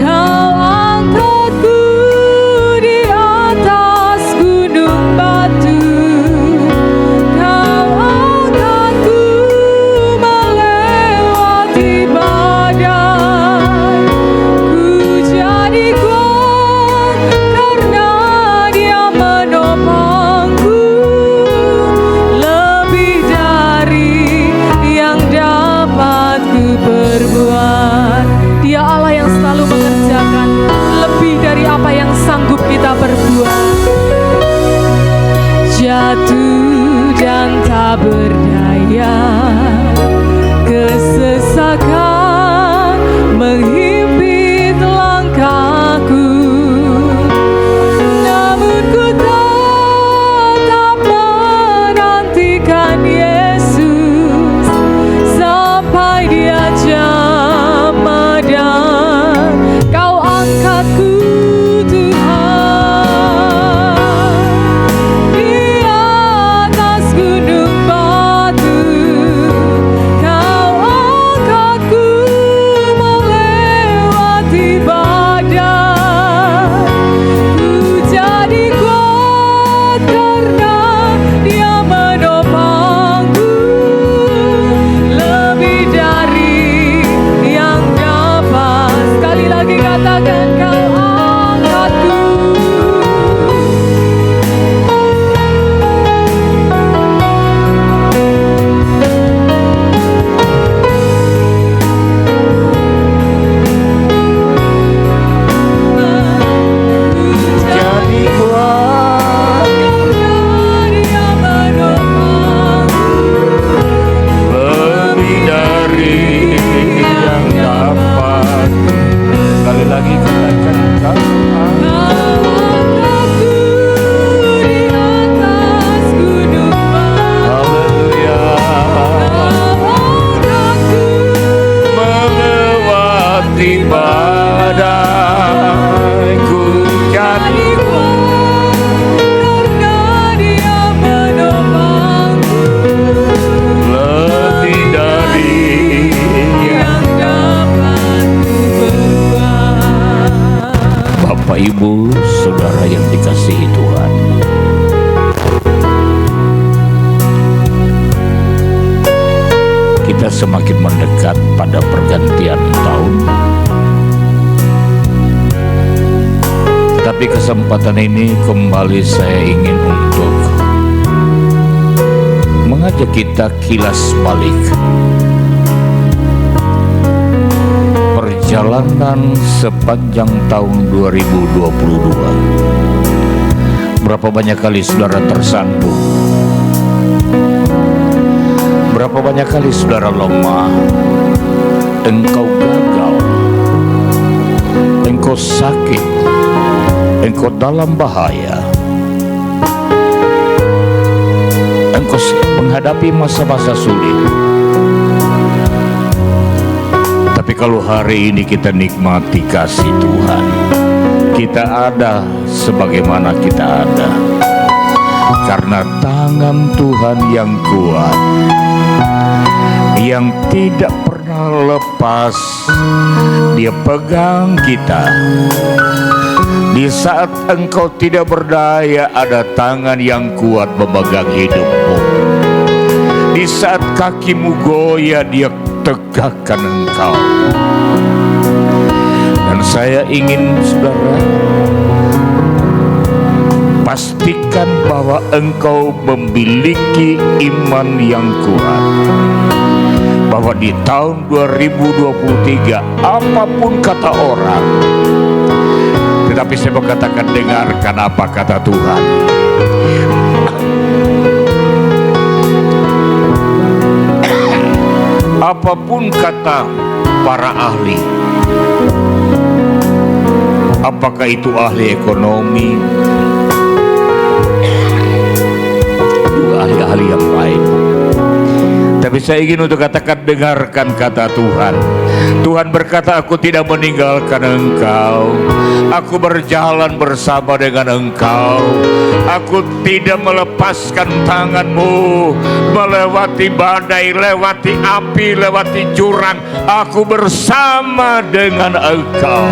Kau angkatku di atas gunung batu, Kau angkatku melewati badai. Ku jadi kuat karena Dia menopangku, lebih dari yang dapat ku perbuat. Dia Allah yang selalu mengerjakan lebih dari apa yang sanggup kita perbuat. Jatuh dan tak berdaya, kesesakan menghimpit langkahku, namun ku tetap menantikan Yesus sampai Dia jamah dan Kau angkatku Tuhan di atas gunung batu. kasih Tuhan. Kita semakin mendekat pada pergantian tahun. Tapi kesempatan ini kembali saya ingin untuk mengajak kita kilas balik perjalanan sepanjang tahun 2022. Berapa banyak kali saudara tersandung? Berapa banyak kali saudara lemah? Engkau gagal, engkau sakit, engkau dalam bahaya, engkau menghadapi masa-masa sulit. Tapi kalau hari ini kita nikmati kasih Tuhan, kita ada sebagaimana kita ada karena tangan Tuhan yang kuat, yang tidak pernah lepas. Dia pegang kita. Di saat engkau tidak berdaya, ada tangan yang kuat memegang hidupmu. Di saat kakimu goyah, Dia tegakkan engkau. Dan saya ingin saudara pastikan bahwa engkau memiliki iman yang kuat, bahwa di tahun 2023 apapun kata orang, tetapi saya berkatakan, dengarkan apa kata Tuhan. Apapun kata para ahli, apakah itu ahli ekonomi, juga ahli-ahli yang lain, tapi saya ingin untuk katakan, dengarkan kata Tuhan. Tuhan berkata, aku tidak meninggalkan engkau, aku berjalan bersama dengan engkau, aku tidak melepaskan tanganmu melewati badai, lewati api, lewati jurang, aku bersama dengan engkau.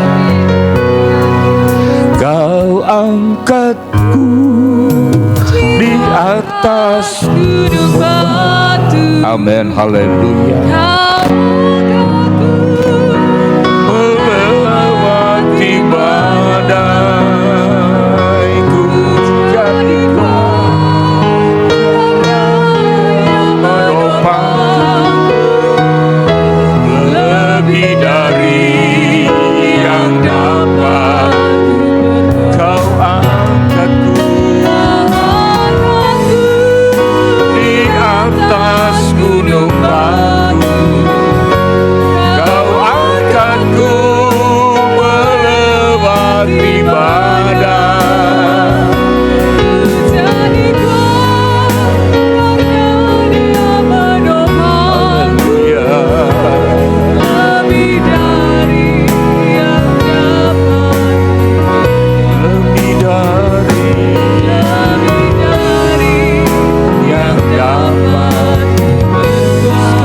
Kau angkatku di atas gunung batu. Amin, haleluya. Melewati badai, ku jadi menopang lebih dari yang dapat. Kau angkatku di atas gunung batu, kau angkatku melewati badai. Haleluya. Lebih dari yang dapat, lebih dari yang dapat.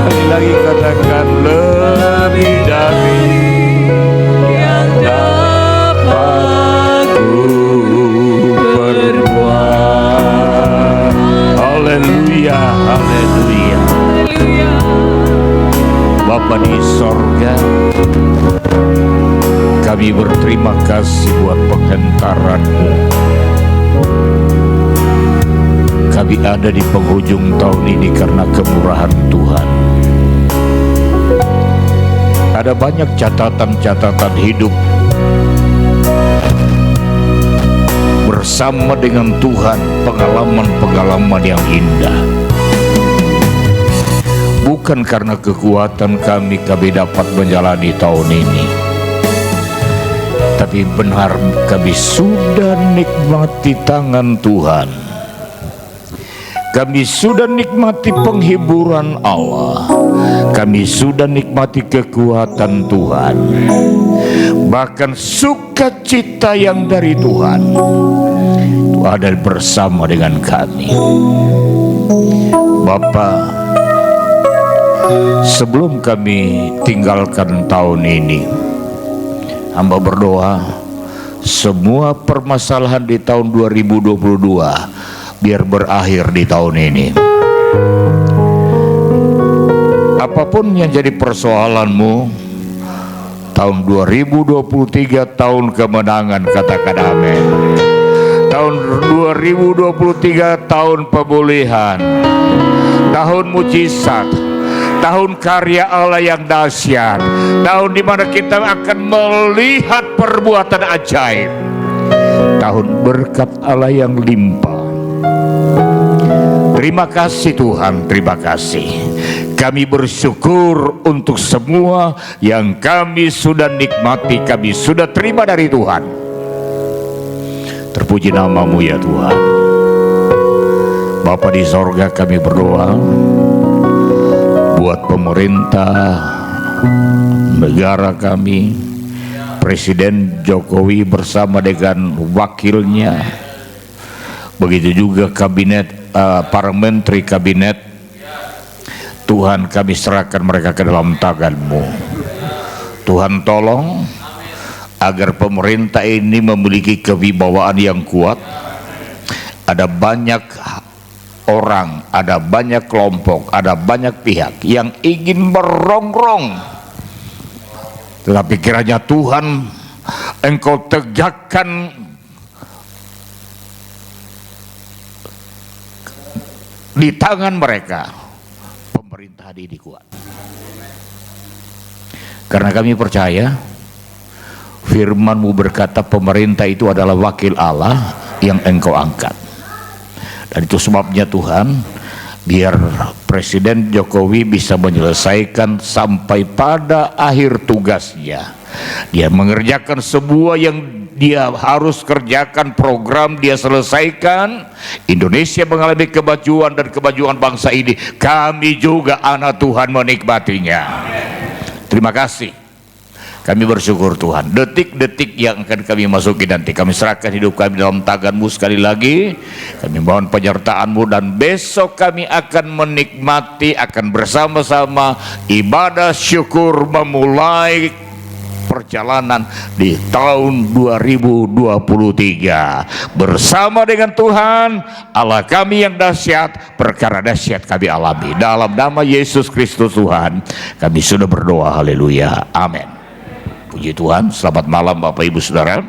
Sekali lagi katakan, lebih dari yang dapat ku perbuat. Haleluya, haleluya. Bapa di sorga, kami berterima kasih buat penghentaran-Mu. Kami ada di penghujung tahun ini karena kemurahan Tuhan. Ada banyak catatan-catatan hidup bersama dengan Tuhan, pengalaman-pengalaman yang indah. Bukan karena kekuatan kami dapat menjalani tahun ini, tapi benar kami sudah nikmati tangan Tuhan. Kami sudah nikmati penghiburan Allah. Kami sudah nikmati kekuatan Tuhan. Bahkan sukacita yang dari Tuhan itu ada bersama dengan kami. Bapa, sebelum kami tinggalkan tahun ini, hamba berdoa semua permasalahan di tahun 2022 biar berakhir di tahun ini. Apapun yang jadi persoalanmu, tahun 2023 tahun kemenangan, katakan amin. Tahun 2023 tahun pemulihan, tahun mujizat, tahun karya Allah yang dahsyat, tahun di mana kita akan melihat perbuatan ajaib, tahun berkat Allah yang limpah. Terima kasih Tuhan, terima kasih. Kami bersyukur untuk semua yang kami sudah nikmati, kami sudah terima dari Tuhan. Terpuji namamu ya Tuhan. Bapa di sorga, kami berdoa buat pemerintah negara kami, Presiden Jokowi bersama dengan wakilnya, begitu juga kabinet, para menteri kabinet. Tuhan, kami serahkan mereka ke dalam tangan-Mu. Tuhan, tolong agar pemerintah ini memiliki kewibawaan yang kuat. Ada banyak orang, ada banyak kelompok, ada banyak pihak yang ingin merongrong, tetapi kiranya Tuhan Engkau tegakkan di tangan mereka pemerintah ini kuat. Karena kami percaya firman-Mu berkata pemerintah itu adalah wakil Allah yang Engkau angkat. Dan itu sebabnya Tuhan, biar Presiden Jokowi bisa menyelesaikan sampai pada akhir tugasnya. Dia mengerjakan semua yang dia harus kerjakan, program dia selesaikan. Indonesia mengalami kemajuan dan kemajuan bangsa ini. Kami juga anak Tuhan menikmatinya. Terima kasih. Kami bersyukur Tuhan. Detik-detik yang akan kami masuki nanti, kami serahkan hidup kami dalam tangan-Mu sekali lagi. Kami mohon penyertaan-Mu, dan besok kami akan menikmati, akan bersama-sama ibadah syukur memulai perjalanan di tahun 2023 bersama dengan Tuhan Allah kami yang dahsyat. Perkara dahsyat kami alami dalam nama Yesus Kristus Tuhan. Kami sudah berdoa, haleluya, amin. Puji Tuhan. Selamat malam Bapak Ibu Saudara.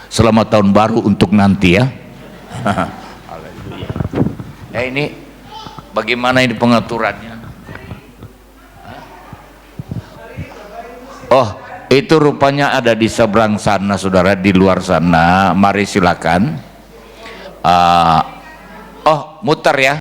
Selamat tahun baru untuk nanti ya. Haleluya. Ya, ini bagaimana ini pengaturannya? Oh, itu rupanya ada di seberang sana saudara, di luar sana. Mari silakan. Oh, muter ya.